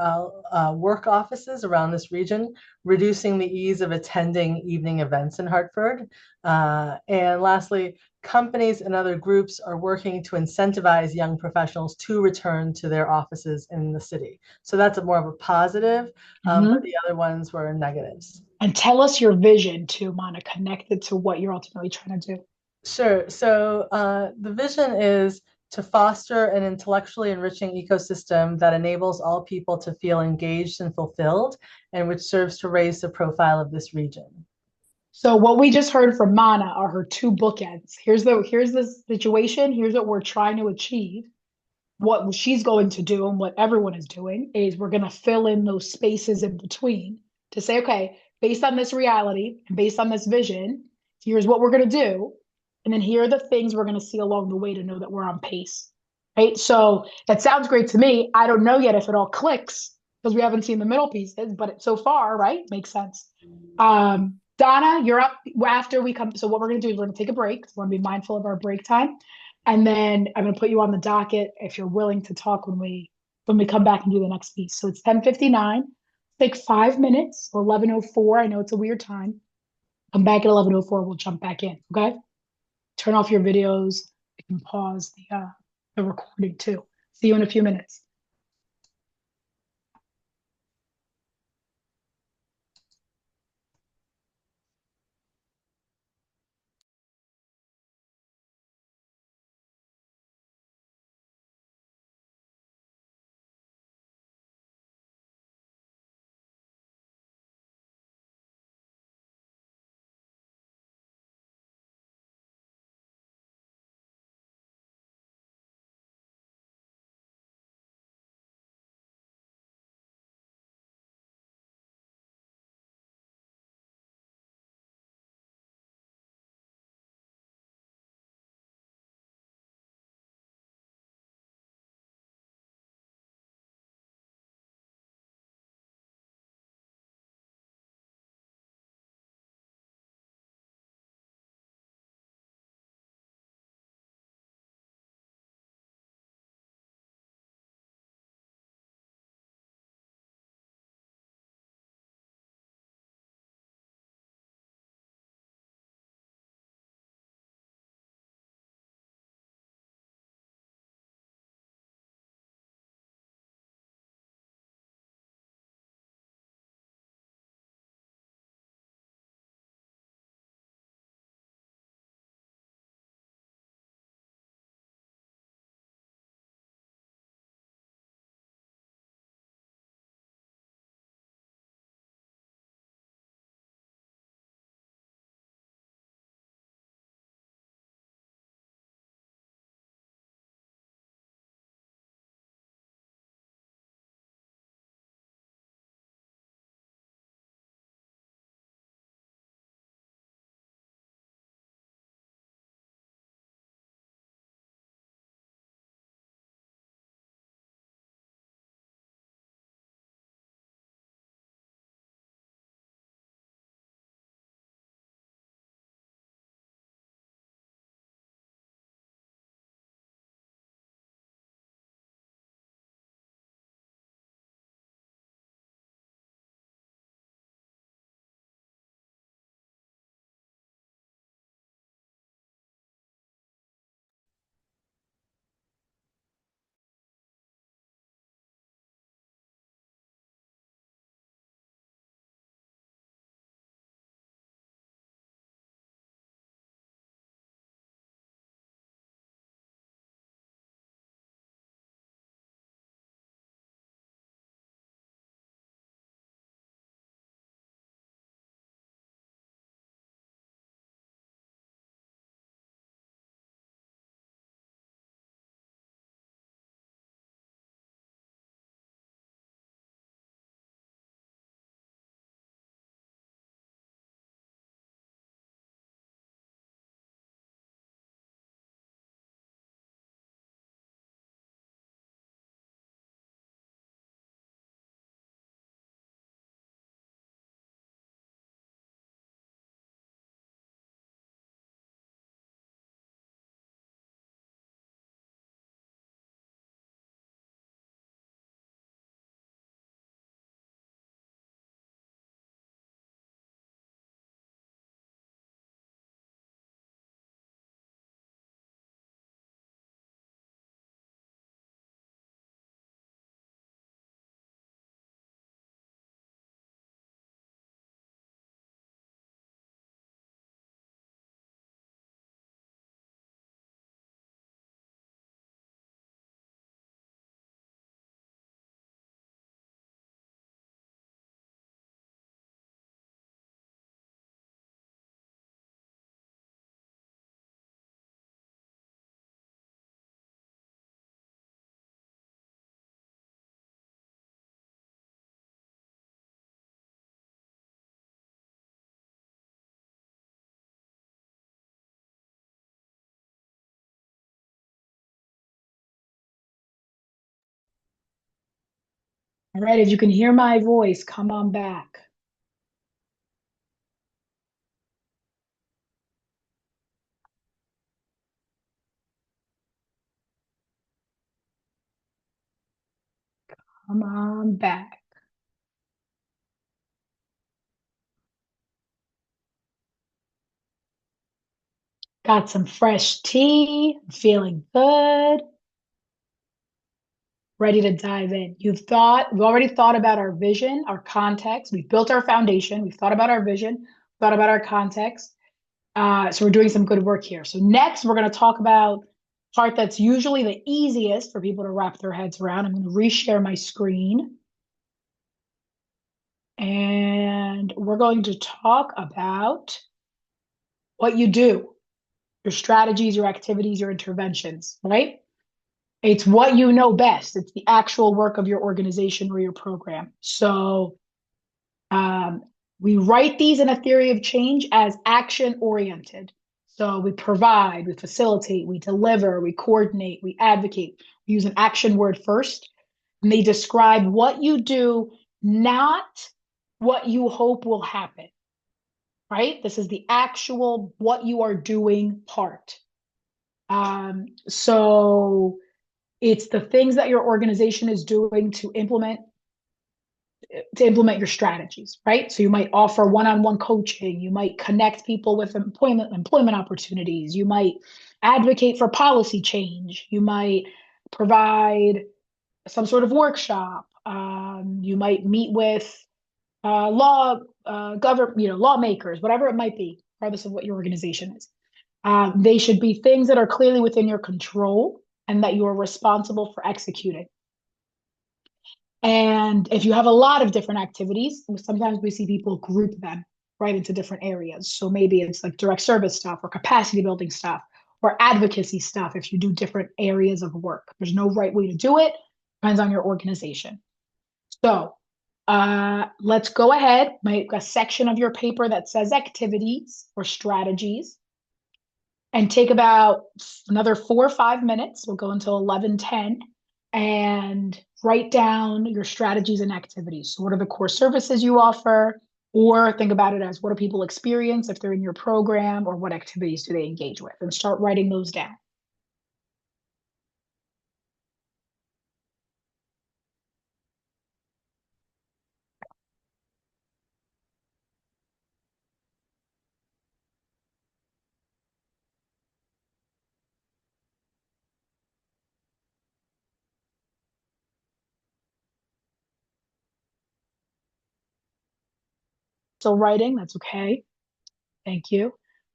work offices around this region, reducing the ease of attending evening events in Hartford. And lastly, companies and other groups are working to incentivize young professionals to return to their offices in the city. So that's more of a positive, but Hmm. the other ones were negatives. And tell us your vision too, Mana, connected to what you're ultimately trying to do. Sure. So the vision is to foster an intellectually enriching ecosystem that enables all people to feel engaged and fulfilled, and which serves to raise the profile of this region. So what we just heard from Mana are her two bookends. Here's the situation. Here's what we're trying to achieve. What she's going to do and what everyone is doing is we're going to fill in those spaces in between to say, okay, based on this reality and based on this vision, here's what we're going to do. And then here are the things we're going to see along the way to know that we're on pace. Right. So that sounds great to me. I don't know yet if it all clicks because we haven't seen the middle pieces, but so far, right, makes sense. Donna, you're up after we come. So what we're going to do is we're going to take a break. We're going to be mindful of our break time. And then I'm going to put you on the docket if you're willing to talk when we come back and do the next piece. So it's 10:59. Take 5 minutes or 11:04. I know it's a weird time. Come back at 11:04. We'll jump back in. Okay. Turn off your videos. You can pause the recording too. See you in a few minutes. All right, if you can hear my voice, come on back. Come on back. Got some fresh tea, feeling good, ready to dive in. We've already thought about our vision, our context. We've built our foundation. We've thought about our vision, thought about our context. So we're doing some good work here. So next, we're going to talk about part that's usually the easiest for people to wrap their heads around. I'm going to reshare my screen. And we're going to talk about what you do, your strategies, your activities, your interventions, right? It's what you know best. It's the actual work of your organization or your program. So um, we write these in a theory of change as action oriented. So we provide, we facilitate, we deliver, we coordinate, we advocate. We use an action word first, and they describe what you do, not what you hope will happen, right? This is the actual what you are doing part. So it's the things that your organization is doing to implement your strategies, right? So you might offer one-on-one coaching, you might connect people with employment opportunities, you might advocate for policy change, you might provide some sort of workshop, you might meet with lawmakers, whatever it might be, regardless of what your organization is. They should be things that are clearly within your control and that you are responsible for executing. And if you have a lot of different activities, sometimes we see people group them right into different areas. So maybe it's like direct service stuff or capacity building stuff or advocacy stuff if you do different areas of work. There's no right way to do it, depends on your organization. So let's go ahead, make a section of your paper that says activities or strategies and take about another 4 or 5 minutes. We'll go until 11:10 and write down your strategies and activities. So what are the core services you offer? Or think about it as what do people experience if they're in your program, or what activities do they engage with? And start writing those down. Still writing, that's okay. Thank you.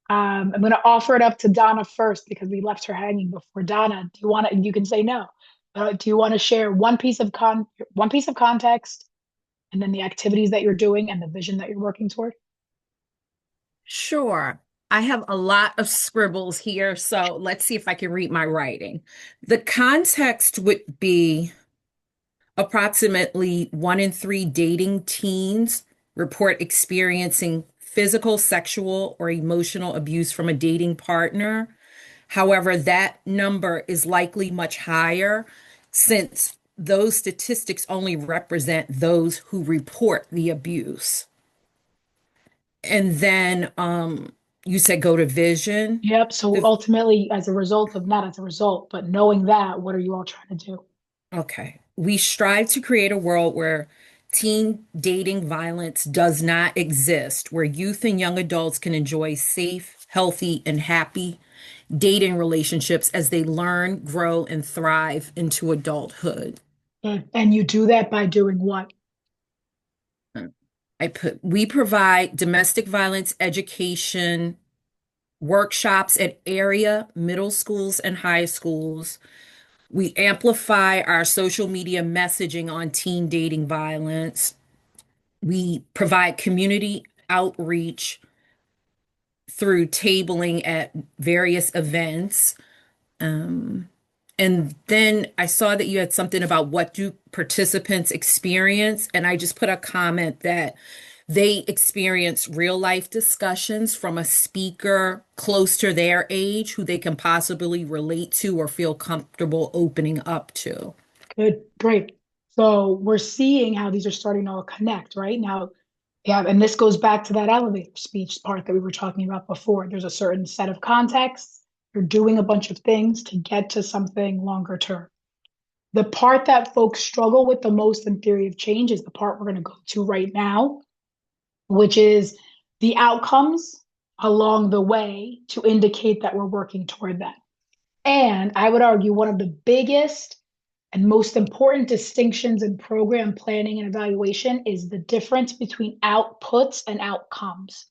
I'm going to offer it up to Donna first because we left her hanging before. Donna, do you want to? You can say no. Do you want to share one piece of context, and then the activities that you're doing and the vision that you're working toward? Sure. I have a lot of scribbles here, so let's see if I can read my writing. The context would be approximately 1 in 3 dating teens report experiencing physical, sexual, or emotional abuse from a dating partner. However, that number is likely much higher since those statistics only represent those who report the abuse. And then you said go to vision. Yep. So The ultimately, as a result of not as a result, but knowing that, what are you all trying to do? Okay. We strive to create a world where teen dating violence does not exist, where youth and young adults can enjoy safe, healthy, and happy dating relationships as they learn, grow, and thrive into adulthood. And you do that by doing what? We provide domestic violence education workshops at area middle schools and high schools. We amplify our social media messaging on teen dating violence. We provide community outreach through tabling at various events. Um, and then I saw that you had something about what do participants experience. And I just put a comment that they experience real life discussions from a speaker close to their age who they can possibly relate to or feel comfortable opening up to. Good, great. So we're seeing how these are starting to all connect right now. Yeah, and this goes back to that elevator speech part that we were talking about before. There's a certain set of contexts. You're doing a bunch of things to get to something longer term. The part that folks struggle with the most in theory of change is the part we're going to go to right now, which is the outcomes along the way to indicate that we're working toward that. And I would argue one of the biggest and most important distinctions in program planning and evaluation is the difference between outputs and outcomes.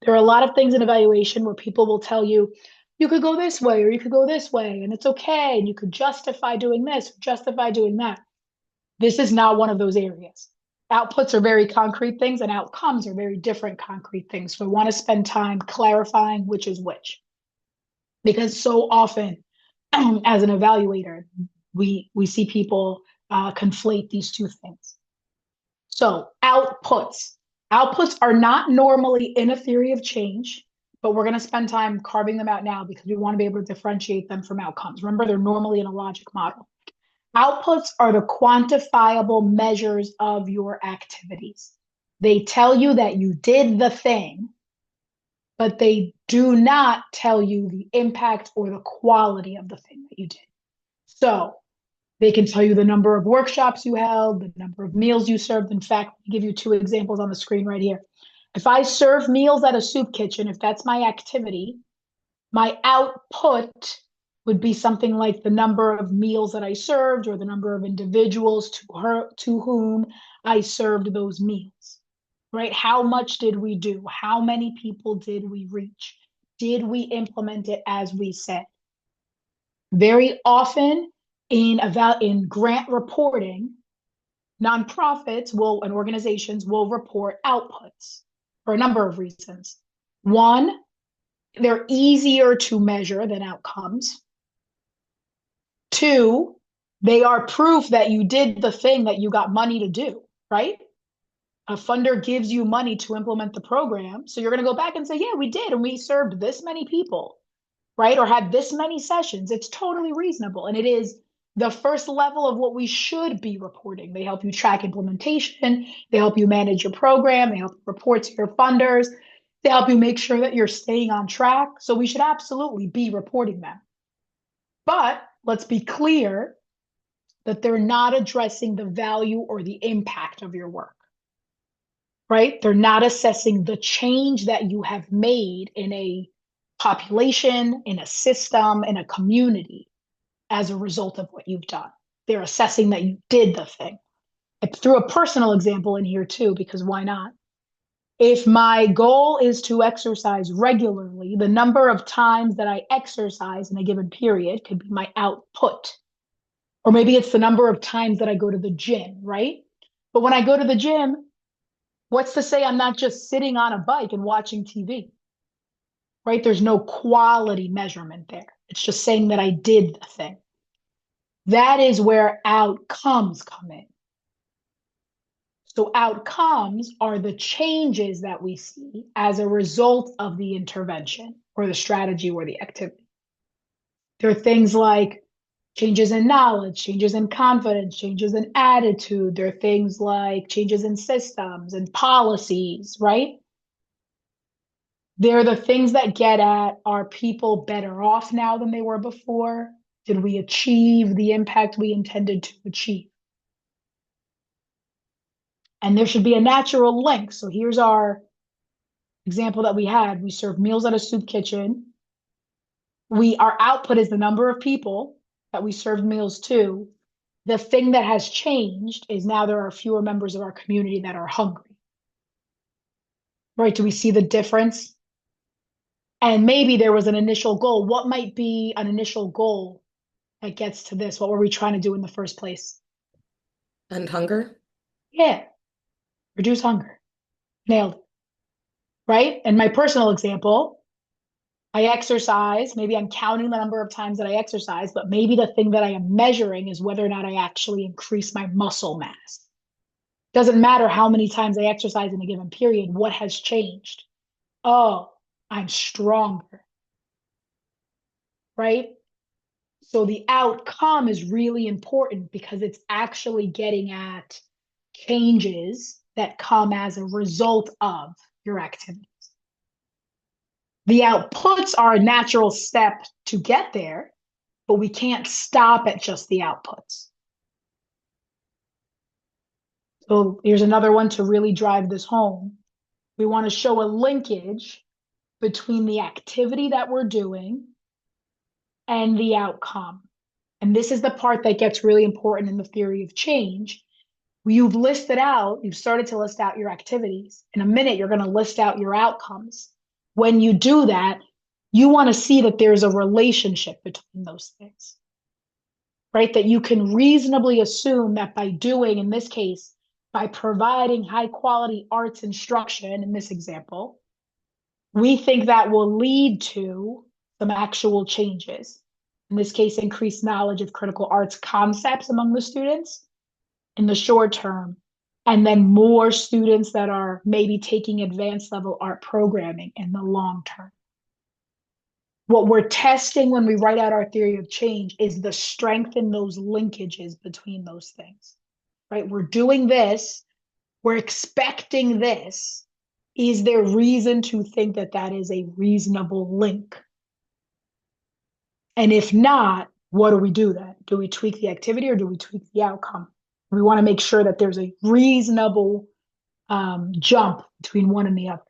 There are a lot of things in evaluation where people will tell you, you could go this way or you could go this way, and it's okay. And you could justify doing this, or justify doing that. This is not one of those areas. Outputs are very concrete things, and outcomes are very different concrete things. So I want to spend time clarifying which is which. Because so often, as an evaluator, we see people conflate these two things. So outputs. Outputs are not normally in a theory of change, but we're going to spend time carving them out now because we want to be able to differentiate them from outcomes. Remember, they're normally in a logic model. Outputs are the quantifiable measures of your activities. They tell you that you did the thing, but they do not tell you the impact or the quality of the thing that you did. So they can tell you the number of workshops you held, the number of meals you served. In fact, I'll give you two examples on the screen right here. If I serve meals at a soup kitchen, if that's my activity, my output would be something like the number of meals that I served or the number of individuals to whom I served those meals, right? How much did we do? How many people did we reach? Did we implement it as we said? Very often in grant reporting, nonprofits will and organizations will report outputs for a number of reasons. One, they're easier to measure than outcomes. Two, they are proof that you did the thing that you got money to do, right? A funder gives you money to implement the program. So you're going to go back and say, yeah, we did. And we served this many people, right? Or had this many sessions. It's totally reasonable. And it is the first level of what we should be reporting. They help you track implementation. They help you manage your program. They help you report to your funders. They help you make sure that you're staying on track. So we should absolutely be reporting them. But let's be clear that they're not addressing the value or the impact of your work, right? They're not assessing the change that you have made in a population, in a system, in a community as a result of what you've done. They're assessing that you did the thing. I threw a personal example in here too, because why not? If my goal is to exercise regularly, the number of times that I exercise in a given period could be my output. Or maybe it's the number of times that I go to the gym, right? But when I go to the gym, what's to say I'm not just sitting on a bike and watching TV, right? There's no quality measurement there. It's just saying that I did the thing. That is where outcomes come in. So outcomes are the changes that we see as a result of the intervention or the strategy or the activity. There are things like changes in knowledge, changes in confidence, changes in attitude. There are things like changes in systems and policies, right? They're the things that get at, are people better off now than they were before? Did we achieve the impact we intended to achieve? And there should be a natural link. So here's our example that we had. We served meals at a soup kitchen. Our output is the number of people that we served meals to. The thing that has changed is now there are fewer members of our community that are hungry. Right? Do we see the difference? And maybe there was an initial goal. What might be an initial goal that gets to this? What were we trying to do in the first place? And hunger? Yeah, reduce hunger. Nailed it. Right? And my personal example, I exercise. Maybe I'm counting the number of times that I exercise, but maybe the thing that I am measuring is whether or not I actually increase my muscle mass. Doesn't matter how many times I exercise in a given period. What has changed? Oh, I'm stronger. Right? So the outcome is really important because it's actually getting at changes that come as a result of your activities. The outputs are a natural step to get there, but we can't stop at just the outputs. So here's another one to really drive this home. We want to show a linkage between the activity that we're doing and the outcome. And this is the part that gets really important in the theory of change. You've started to list out your activities. In a minute, you're going to list out your outcomes. When you do that, you want to see that there's a relationship between those things, right? That you can reasonably assume that by doing, in this case, by providing high quality arts instruction, in this example, we think that will lead to some actual changes. In this case, increased knowledge of critical arts concepts among the students in the short term, and then more students that are maybe taking advanced level art programming in the long term. What we're testing when we write out our theory of change is the strength in those linkages between those things, right? We're doing this, we're expecting this. Is there reason to think that that is a reasonable link? And if not, what do we do then? Do we tweak the activity or do we tweak the outcome? We want to make sure that there's a reasonable jump between one and the other.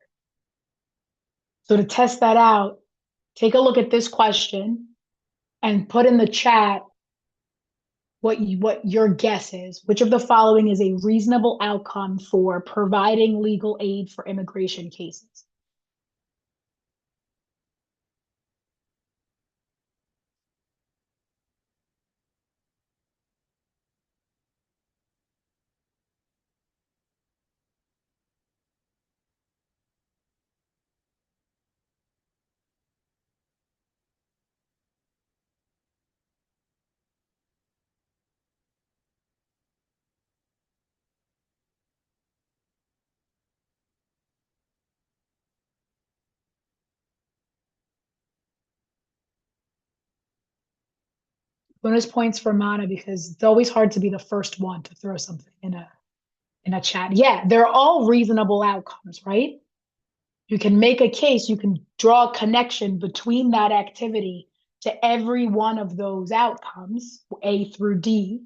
So to test that out, take a look at this question and put in the chat what your guess is. Which of the following is a reasonable outcome for providing legal aid for immigration cases? Bonus points for Mana because it's always hard to be the first one to throw something in a chat. Yeah, they're all reasonable outcomes, right? You can make a case, you can draw a connection between that activity to every one of those outcomes, A through D,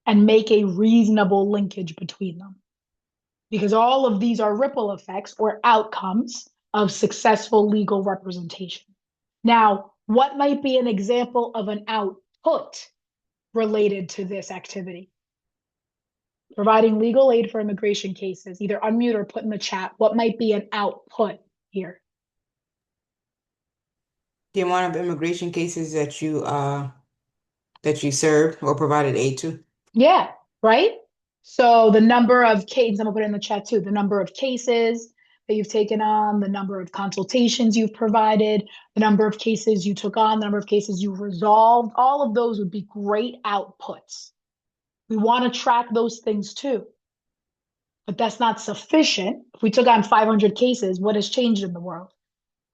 and make a reasonable linkage between them. Because all of these are ripple effects or outcomes of successful legal representation. Now, what might be an example of an output related to this activity? Providing legal aid for immigration cases, either unmute or put in the chat. What might be an output here? The amount of immigration cases that you served or provided aid to. Yeah, right? So the number of cases, I'm gonna put it in the chat too, the number of cases that you've taken on, the number of consultations you've provided, the number of cases you took on, the number of cases you resolved, all of those would be great outputs. We want to track those things too. But that's not sufficient. If we took on 500 cases, what has changed in the world?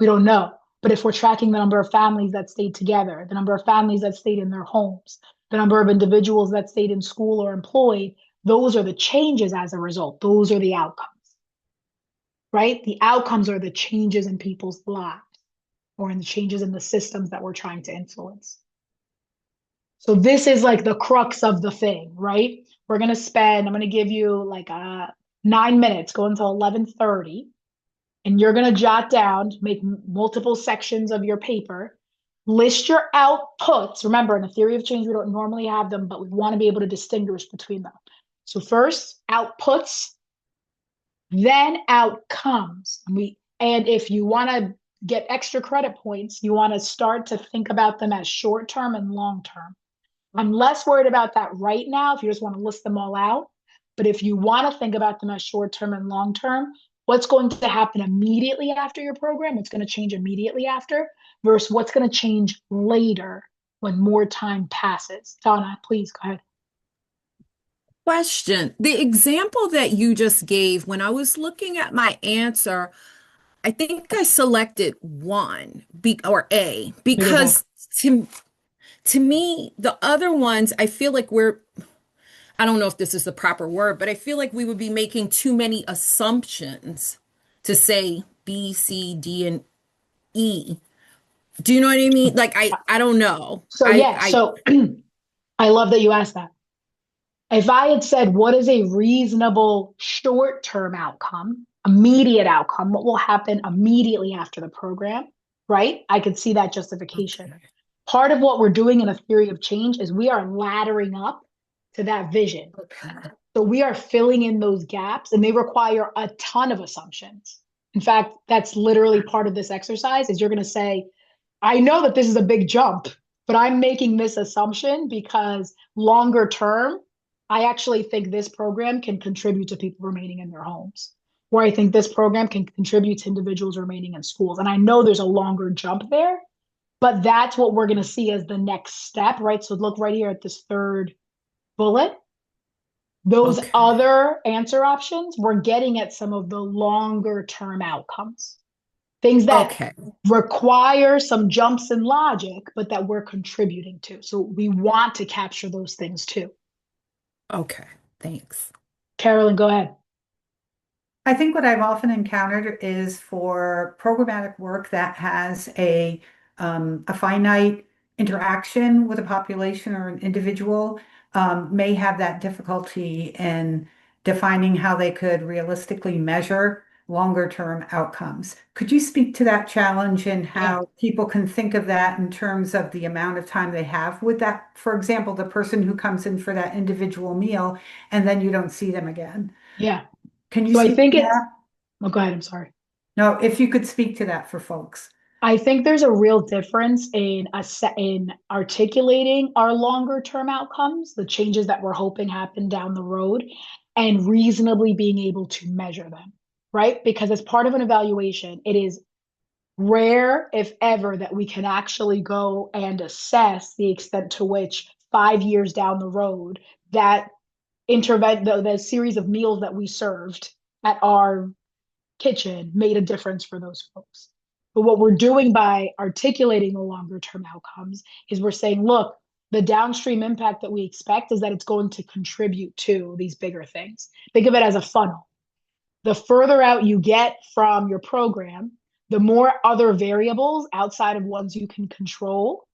We don't know. But if we're tracking the number of families that stayed together, the number of families that stayed in their homes, the number of individuals that stayed in school or employed, those are the changes as a result. Those are the outcomes, right? The outcomes are the changes in people's lives or in the changes in the systems that we're trying to influence. So this is like the crux of the thing, right? I'm going to give you like 9 minutes, go until 11:30. And you're going to jot down, make multiple sections of your paper, list your outputs. Remember, in the theory of change, we don't normally have them, but we want to be able to distinguish between them. So first, outputs, then outcomes. And if you want to get extra credit points, you want to start to think about them as short-term and long-term. I'm less worried about that right now if you just want to list them all out. But if you want to think about them as short-term and long-term, what's going to happen immediately after your program, what's going to change immediately after, versus what's going to change later when more time passes. Donna, please go ahead. Question. The example that you just gave, when I was looking at my answer, I think I selected one or A because to me, the other ones, I feel like I don't know if this is the proper word, but I feel like we would be making too many assumptions to say B, C, D, and E. Do you know what I mean? Like I don't know. So yeah, so I love that you asked that. If I had said, what is a reasonable short-term outcome, immediate outcome, what will happen immediately after the program, right? I could see that justification. Okay. Part of what we're doing in a theory of change is we are laddering up to that vision. Okay. So we are filling in those gaps, and they require a ton of assumptions. In fact, that's literally part of this exercise is you're going to say, I know that this is a big jump, but I'm making this assumption because longer term, I actually think this program can contribute to people remaining in their homes, or I think this program can contribute to individuals remaining in schools. And I know there's a longer jump there, but that's what we're going to see as the next step, right? So look right here at this third bullet. Those Okay. other answer options, we're getting at some of the longer term outcomes, things that Okay. require some jumps in logic, but that we're contributing to. So we want to capture those things too. Okay. Thanks. Carolyn, go ahead. I think what I've often encountered is for programmatic work that has a finite interaction with a population or an individual, may have that difficulty in defining how they could realistically measure longer term outcomes. Could you speak to that challenge and Yeah. how people can think of that in terms of the amount of time they have with that? For example, the person who comes in for that individual meal and then you don't see them again. Yeah. Can you So I speak think to it's, that? oh, go ahead. I'm sorry. No, if you could speak to that for folks. I think there's a real difference in articulating our longer term outcomes, the changes that we're hoping happen down the road, and reasonably being able to measure them, right? Because as part of an evaluation, it is rare, if ever, that we can actually go and assess the extent to which 5 years down the road that the series of meals that we served at our kitchen made a difference for those folks. But what we're doing by articulating the longer term outcomes is we're saying, look, the downstream impact that we expect is that it's going to contribute to these bigger things. Think of it as a funnel. The further out you get from your program, the more other variables outside of ones you can control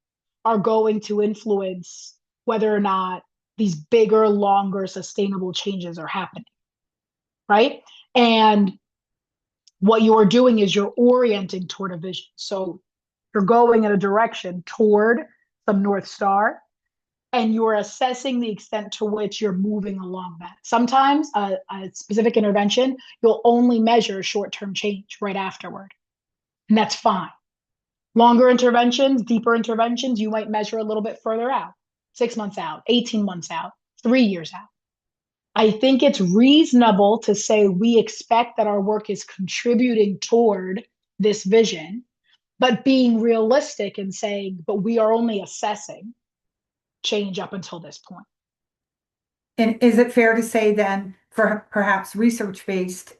are going to influence whether or not these bigger, longer, sustainable changes are happening, right? And what you are doing is you're orienting toward a vision. So you're going in a direction toward some North Star, and you're assessing the extent to which you're moving along that. Sometimes a specific intervention, you'll only measure short-term change right afterward, and that's fine. Longer interventions, deeper interventions, you might measure a little bit further out, 6 months out, 18 months out, 3 years out. I think it's reasonable to say we expect that our work is contributing toward this vision, but being realistic and saying, but we are only assessing change up until this point. And is it fair to say then, for perhaps research-based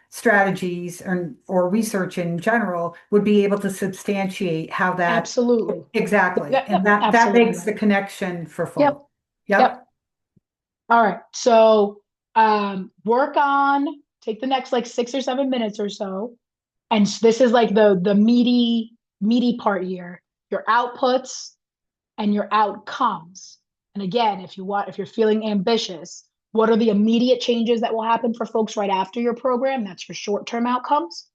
strategies or research in general would be able to substantiate how that Absolutely. exactly, Yep, and that absolutely makes the right. connection for Yep. folks. Yep. Yep. All right. So take the next like 6 or 7 minutes or so. And this is like the meaty part here, your outputs and your outcomes. And again, if you're feeling ambitious, what are the immediate changes that will happen for folks right after your program? That's your short-term outcomes.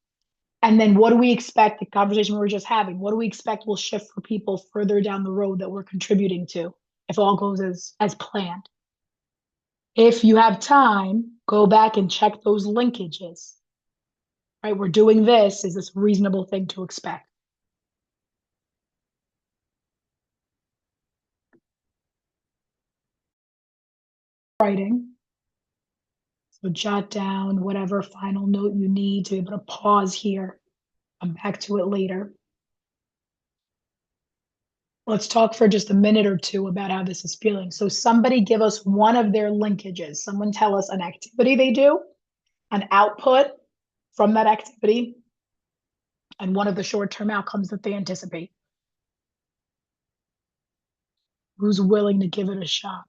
And then what do we expect, the conversation we were just having, what do we expect will shift for people further down the road that we're contributing to if all goes as planned? If you have time, go back and check those linkages. Right? We're doing this. Is this a reasonable thing to expect? Writing. So jot down whatever final note you need to be able to pause here. Come back to it later. Let's talk for just a minute or two about how this is feeling. So somebody give us one of their linkages. Someone tell us an activity they do, an output from that activity, and one of the short-term outcomes that they anticipate. who's willing to give it a shot.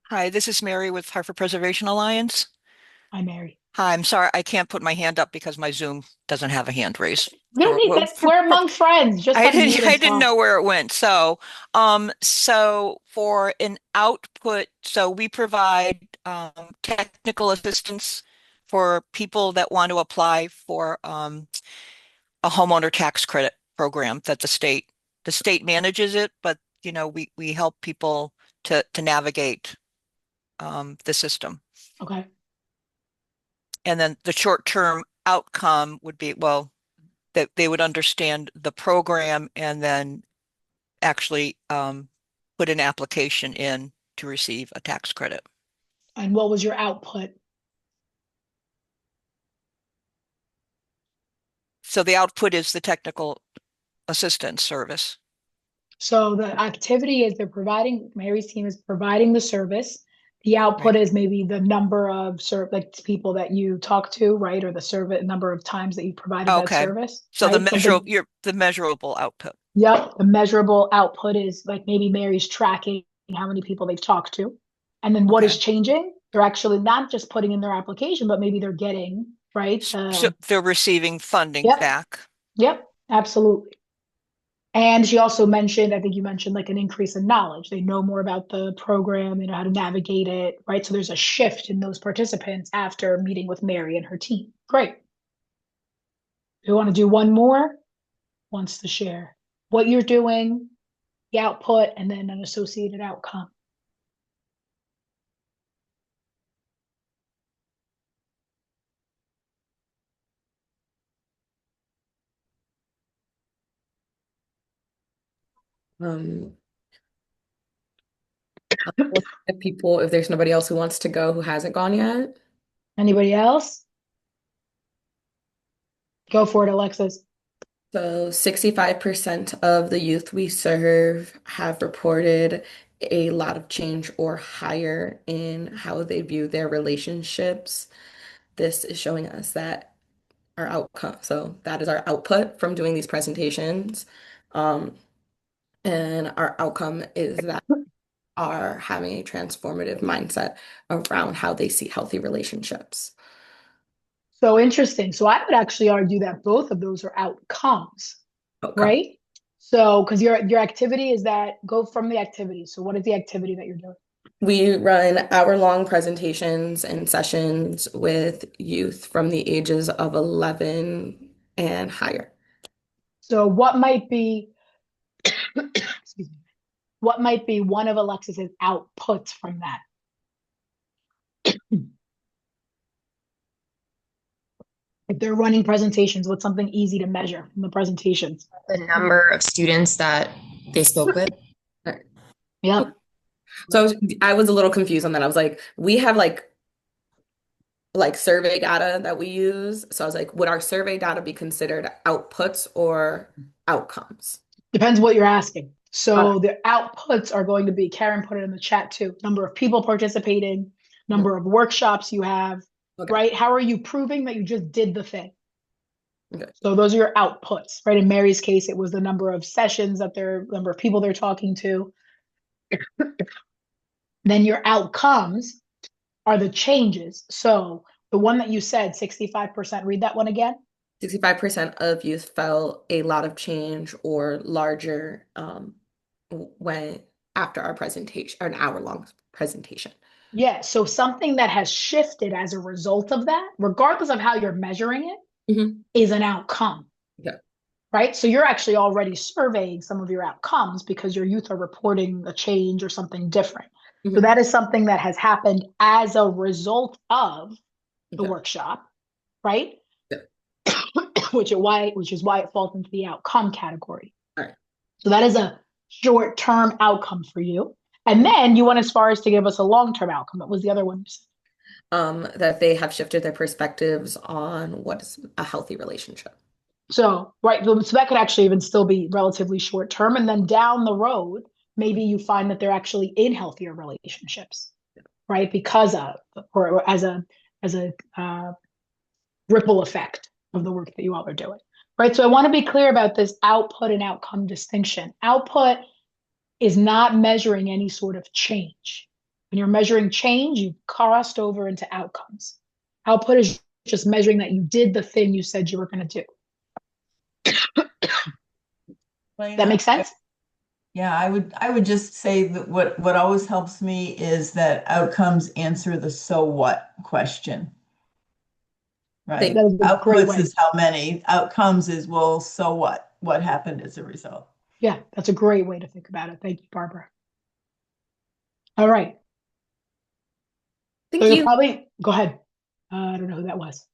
Hi, this is Mary with Hartford Preservation Alliance. Hi, Mary. Hi, I'm sorry I can't put my hand up because my Zoom doesn't have a hand raised. No need. We're among friends. Just unmute I and didn't talk. know where it went. So for an output, so we provide technical assistance for people that want to apply for a homeowner tax credit program that the state manages it, but we help people to navigate the system. Okay. And then the short-term outcome would be, well, that they would understand the program and then actually put an application in to receive a tax credit. And what was your output? So the output is the technical assistance service. So the activity is Mary's team is providing the service. The output Right. is maybe the number of people that you talk to, right? Or the service number of times that you provided that Okay. service, So right? the measurable output. Yep. The measurable output is like maybe Mary's tracking how many people they've talked to. And then what Okay. is changing? They're actually not just putting in their application, but maybe they're getting, right? So they're receiving funding Yep. back. Yep. Absolutely. And she also mentioned, I think you mentioned like an increase in knowledge. They know more about the program, they know how to navigate it, right? So there's a shift in those participants after meeting with Mary and her team. Great. You want to do one more? Wants to share what you're doing, the output, and then an associated outcome. Um, if people, if there's nobody else who wants to go who hasn't gone yet. Anybody else? Go for it, Alexis. So 65% of the youth we serve have reported a lot of change or higher in how they view their relationships. This is showing us that our outcome, so that is our output from doing these presentations. Um, and our outcome is that are having a transformative mindset around how they see healthy relationships. So interesting. So I would actually argue that both of those are outcomes, Outcome. right? So because your activity is that go from the activity. So what is the activity that you're doing? We run hour-long presentations and sessions with youth from the ages of 11 and higher. So what might be, excuse me, what might be one of Alexis's outputs from that? If they're running presentations, what's something easy to measure from the presentations? The number of students that they spoke with. Yep. So I was a little confused on that. I was like, we have like survey data that we use. So I was like, would our survey data be considered outputs or outcomes? Depends what you're asking. So the outputs are going to be, Karen put it in the chat too, number of people participating, number of workshops you have, right? How are you proving that you just did the thing? Okay. So those are your outputs, right? In Mary's case, it was the number of sessions number of people they're talking to. Then your outcomes are the changes. So the one that you said, 65%, read that one again. 65% of youth felt a lot of change or larger when after our presentation, or an hour-long presentation. Yeah, so something that has shifted as a result of that, regardless of how you're measuring it, is an outcome. Yeah. Right? So you're actually already surveying some of your outcomes because your youth are reporting a change or something different. So that is something that has happened as a result of the workshop, right? Yeah. which is why it falls into the outcome category. All right. So that is a short-term outcome for you. And then you went as far as to give us a long-term outcome. What was the other one? That they have shifted their perspectives on what is a healthy relationship. So, right, so that could actually even still be relatively short term. And then down the road, maybe you find that they're actually in healthier relationships, right? Because of, or as a ripple effect of the work that you all are doing, right? So I want to be clear about this output and outcome distinction. Output is not measuring any sort of change. When you're measuring change, you've crossed over into outcomes. Output is just measuring that you did the thing you said you were going to do. That makes sense? Yeah, I would just say that what always helps me is that outcomes answer the so what question. Right. That is a great Outputs way. is how many. Outcomes is, well, so what? What happened as a result? Yeah, that's a great way to think about it. Thank you, Barbara. All right. Thank So you. you're probably, go ahead. I don't know who that was.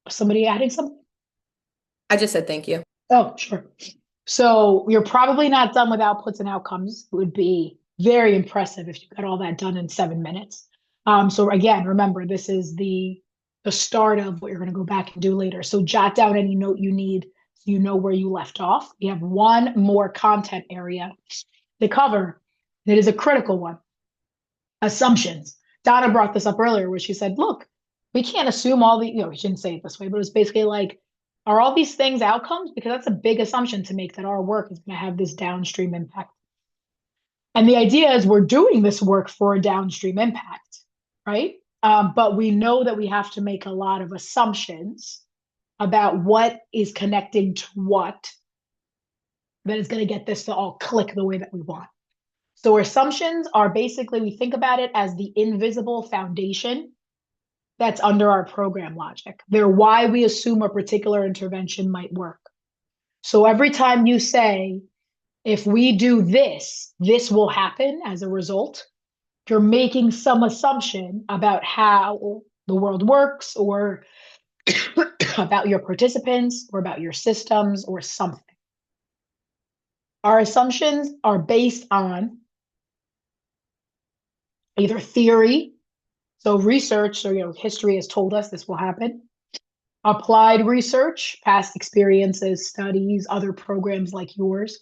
Somebody adding something? I just said thank you. Oh, sure. So you're probably not done with outputs and outcomes. It would be very impressive if you got all that done in 7 minutes. So again, remember, this is the start of what you're going to go back and do later. So jot down any note you need so you know where you left off. We have one more content area to cover. It is a critical one. Assumptions. Donna brought this up earlier where she said, look, we can't assume all the, she didn't say it this way, but it was basically like, are all these things outcomes? Because that's a big assumption to make that our work is going to have this downstream impact. And the idea is we're doing this work for a downstream impact, right? But we know that we have to make a lot of assumptions about what is connecting to what that is going to get this to all click the way that we want. So assumptions are basically, we think about it as the invisible foundation that's under our program logic. They're why we assume a particular intervention might work. So every time you say, if we do this, this will happen as a result, you're making some assumption about how the world works or about your participants or about your systems or something. Our assumptions are based on either theory, so research, so history has told us this will happen. Applied research, past experiences, studies, other programs like yours.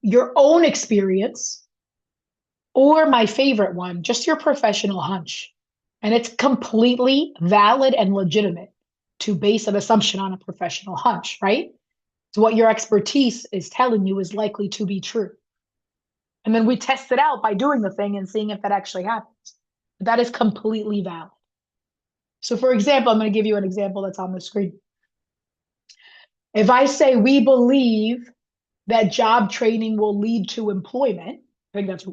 Your own experience, or my favorite one, just your professional hunch. And it's completely valid and legitimate to base an assumption on a professional hunch, right? So what your expertise is telling you is likely to be true. And then we test it out by doing the thing and seeing if that actually happens. That is completely valid. So for example, I'm going to give you an example that's on the screen. If I say we believe that job training will lead to employment, I think that's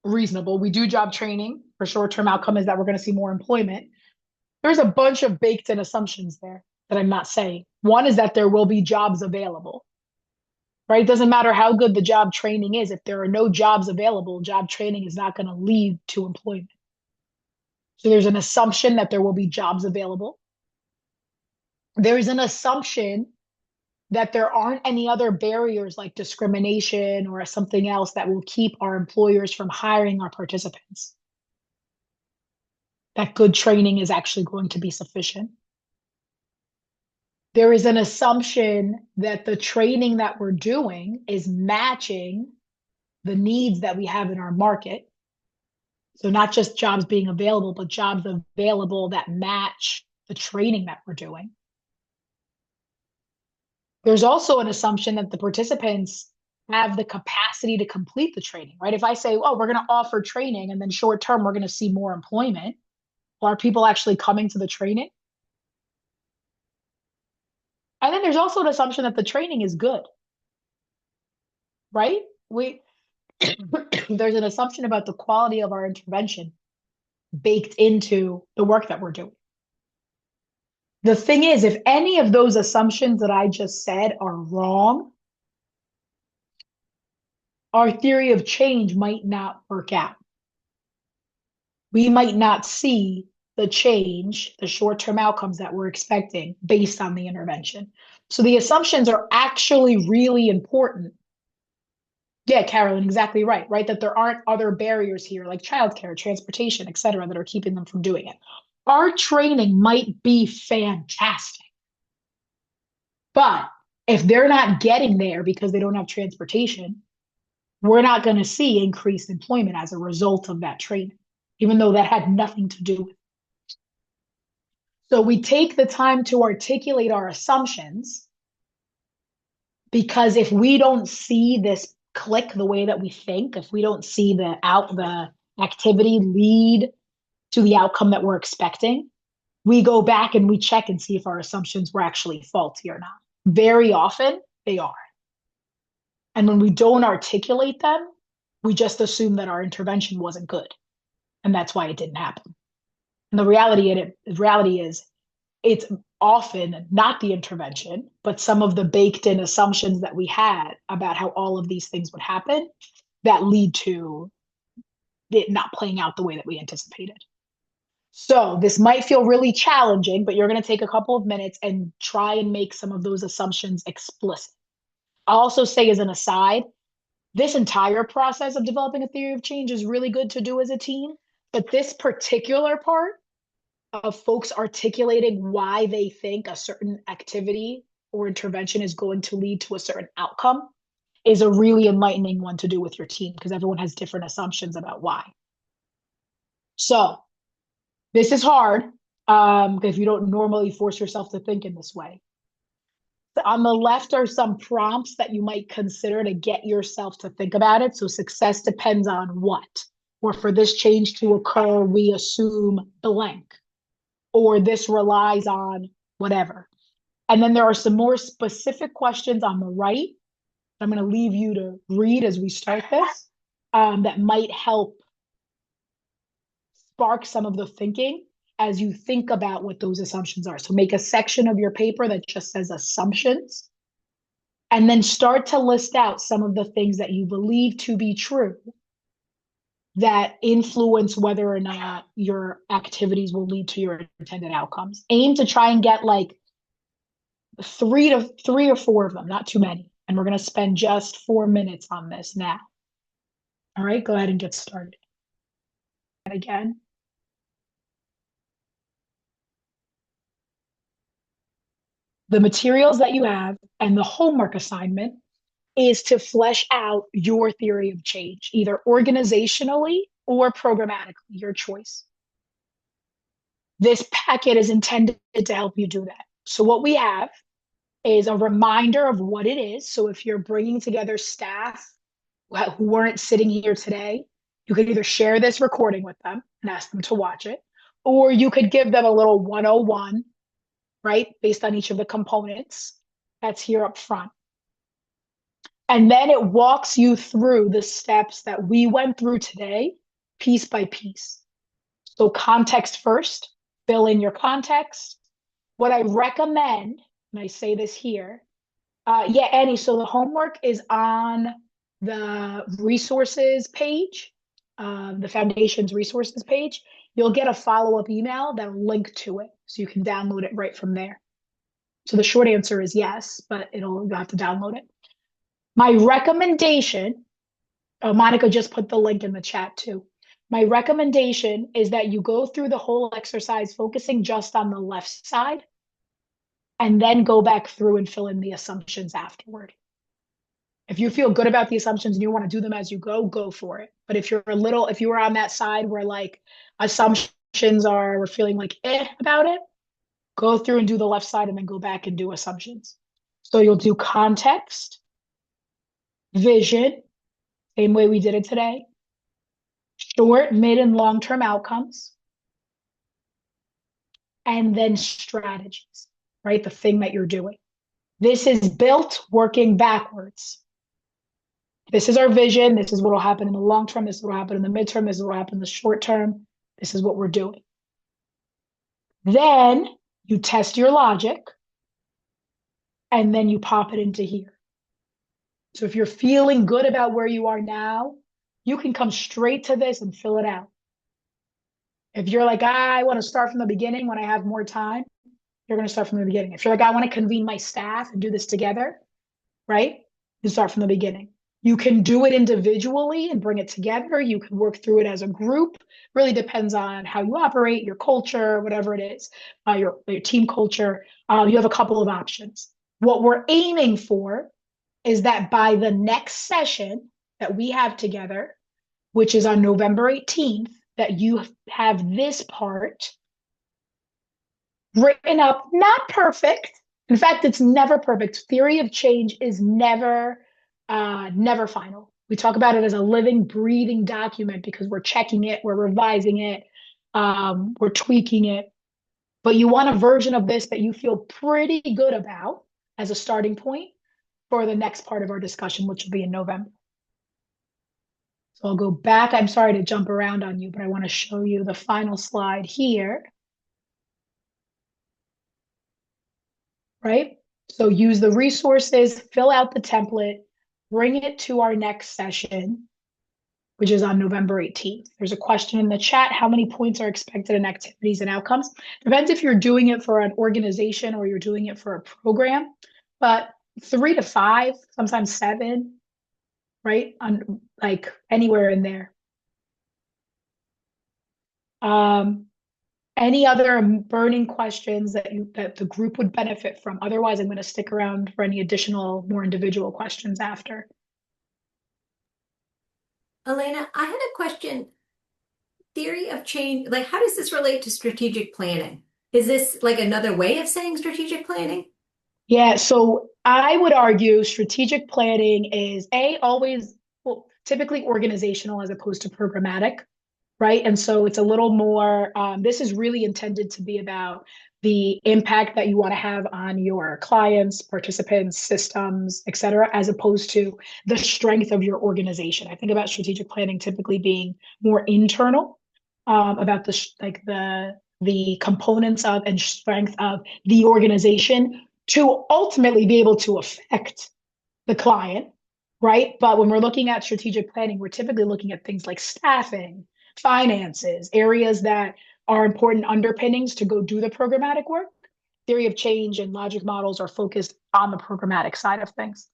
reasonable. We do job training for short-term outcome is that we're going to see more employment. There's a bunch of baked-in assumptions there that I'm not saying. One is that there will be jobs available, right? It doesn't matter how good the job training is. If there are no jobs available, job training is not going to lead to employment. So there's an assumption that there will be jobs available. There is an assumption that there aren't any other barriers like discrimination or something else that will keep our employers from hiring our participants. That good training is actually going to be sufficient. There is an assumption that the training that we're doing is matching the needs that we have in our market. So not just jobs being available, but jobs available that match the training that we're doing. There's also an assumption that the participants have the capacity to complete the training, right? If I say, oh, we're going to offer training and then short term, we're going to see more employment, well, are people actually coming to the training? And then there's also an assumption that the training is good, right? There's an assumption about the quality of our intervention baked into the work that we're doing. The thing is, if any of those assumptions that I just said are wrong, our theory of change might not work out. We might not see the change, the short-term outcomes that we're expecting based on the intervention. So the assumptions are actually really important. Yeah, Carolyn, exactly right, right? That there aren't other barriers here like childcare, transportation, et cetera, that are keeping them from doing it. Our training might be fantastic, but If they're not getting there because they don't have transportation, we're not going to see increased employment as a result of that training, even though that had nothing to do with it. So we take the time to articulate our assumptions, because if we don't see this click the way that we think, if we don't see the activity lead to the outcome that we're expecting, we go back and we check and see if our assumptions were actually faulty or not. Very often they are. And when we don't articulate them, we just assume that our intervention wasn't good. And that's why it didn't happen. And the reality is it's often not the intervention, but some of the baked in assumptions that we had about how all of these things would happen that lead to it not playing out the way that we anticipated. So this might feel really challenging, but you're going to take a couple of minutes and try and make some of those assumptions explicit. I'll also say, as an aside, this entire process of developing a theory of change is really good to do as a team, but this particular part of folks articulating why they think a certain activity or intervention is going to lead to a certain outcome is a really enlightening one to do with your team, because everyone has different assumptions about why. So this is hard if you don't normally force yourself to think in this way. On the left are some prompts that you might consider to get yourself to think about it. So success depends on what? Or for this change to occur, we assume blank. Or this relies on whatever. And then there are some more specific questions on the right. I'm going to leave you to read as we start this, that might help spark some of the thinking as you think about what those assumptions are. So make a section of your paper that just says assumptions, and then start to list out some of the things that you believe to be true that influence whether or not your activities will lead to your intended outcomes. Aim to try and get like three or four of them, not too many. And we're going to spend just 4 minutes on this now. All right, go ahead and get started. And again. The materials that you have and the homework assignment is to flesh out your theory of change, either organizationally or programmatically, your choice. This packet is intended to help you do that. So what we have is a reminder of what it is. So if you're bringing together staff who weren't sitting here today, you could either share this recording with them and ask them to watch it, or you could give them a little 101, right, based on each of the components that's here up front. And then it walks you through the steps that we went through today, piece by piece. So context first, fill in your context. What I recommend, and I say this here, Annie, so the homework is on the resources page, the foundation's resources page. You'll get a follow-up email that'll link to it, so you can download it right from there. So the short answer is yes, but you'll have to download it. My recommendation, Monica just put the link in the chat too. My recommendation is that you go through the whole exercise focusing just on the left side, and then go back through and fill in the assumptions afterward. If you feel good about the assumptions and you want to do them as you go for it. But if you were on that side where like assumptions we're feeling like about it, go through and do the left side and then go back and do assumptions. So you'll do context, vision, same way we did it today, short, mid, and long-term outcomes, and then strategies, right? The thing that you're doing. This is built working backwards. This is our vision. This is what will happen in the long term. This is what will happen in the midterm. This is what will happen in the short term. This is what we're doing. Then you test your logic, and then you pop it into here. So if you're feeling good about where you are now, you can come straight to this and fill it out. If you're like, I want to start from the beginning when I have more time, you're going to start from the beginning. If you're like, I want to convene my staff and do this together, right? You start from the beginning. You can do it individually and bring it together. You can work through it as a group. Really depends on how you operate, your culture, whatever it is, your team culture. You have a couple of options. What we're aiming for is that by the next session that we have together, which is on November 18th, that you have this part written up, not perfect. In fact, it's never perfect. Theory of change is never final. We talk about it as a living, breathing document because we're checking it, we're revising it, we're tweaking it. But you want a version of this that you feel pretty good about as a starting point for the next part of our discussion, which will be in November. So I'll go back. I'm sorry to jump around on you, but I want to show you the final slide here. Right? So use the resources, fill out the template, bring it to our next session, which is on November 18th. There's a question in the chat. How many points are expected in activities and outcomes? Depends if you're doing it for an organization or you're doing it for a program, but 3 to 5, sometimes 7, right? On like anywhere in there. Any other burning questions that the group would benefit from? Otherwise, I'm going to stick around for any additional, more individual questions after. Elena, I had a question. Theory of change, like how does this relate to strategic planning? Is this like another way of saying strategic planning? Yeah, so I would argue strategic planning is always, well, typically organizational as opposed to programmatic, right? And so it's a little more, this is really intended to be about the impact that you want to have on your clients, participants, systems, et cetera, as opposed to the strength of your organization. I think about strategic planning typically being more internal, about the components of and strength of the organization to ultimately be able to affect the client, right? But when we're looking at strategic planning, we're typically looking at things like staffing, finances, areas that are important underpinnings to go do the programmatic work. Theory of change and logic models are focused on the programmatic side of things.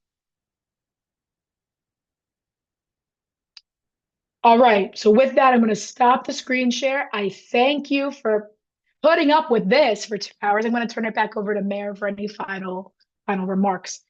All right, so with that, I'm going to stop the screen share. I thank you for putting up with this for 2 hours. I'm going to turn it back over to Mayor for any final remarks.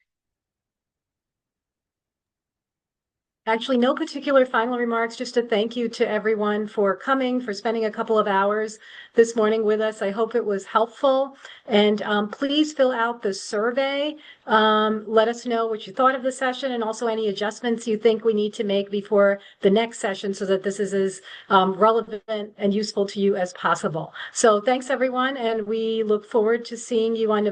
Actually, no particular final remarks, just a thank you to everyone for coming, for spending a couple of hours this morning with us. I hope it was helpful. And please fill out the survey. Let us know what you thought of the session and also any adjustments you think we need to make before the next session so that this is as relevant and useful to you as possible. So thanks, everyone. And we look forward to seeing you on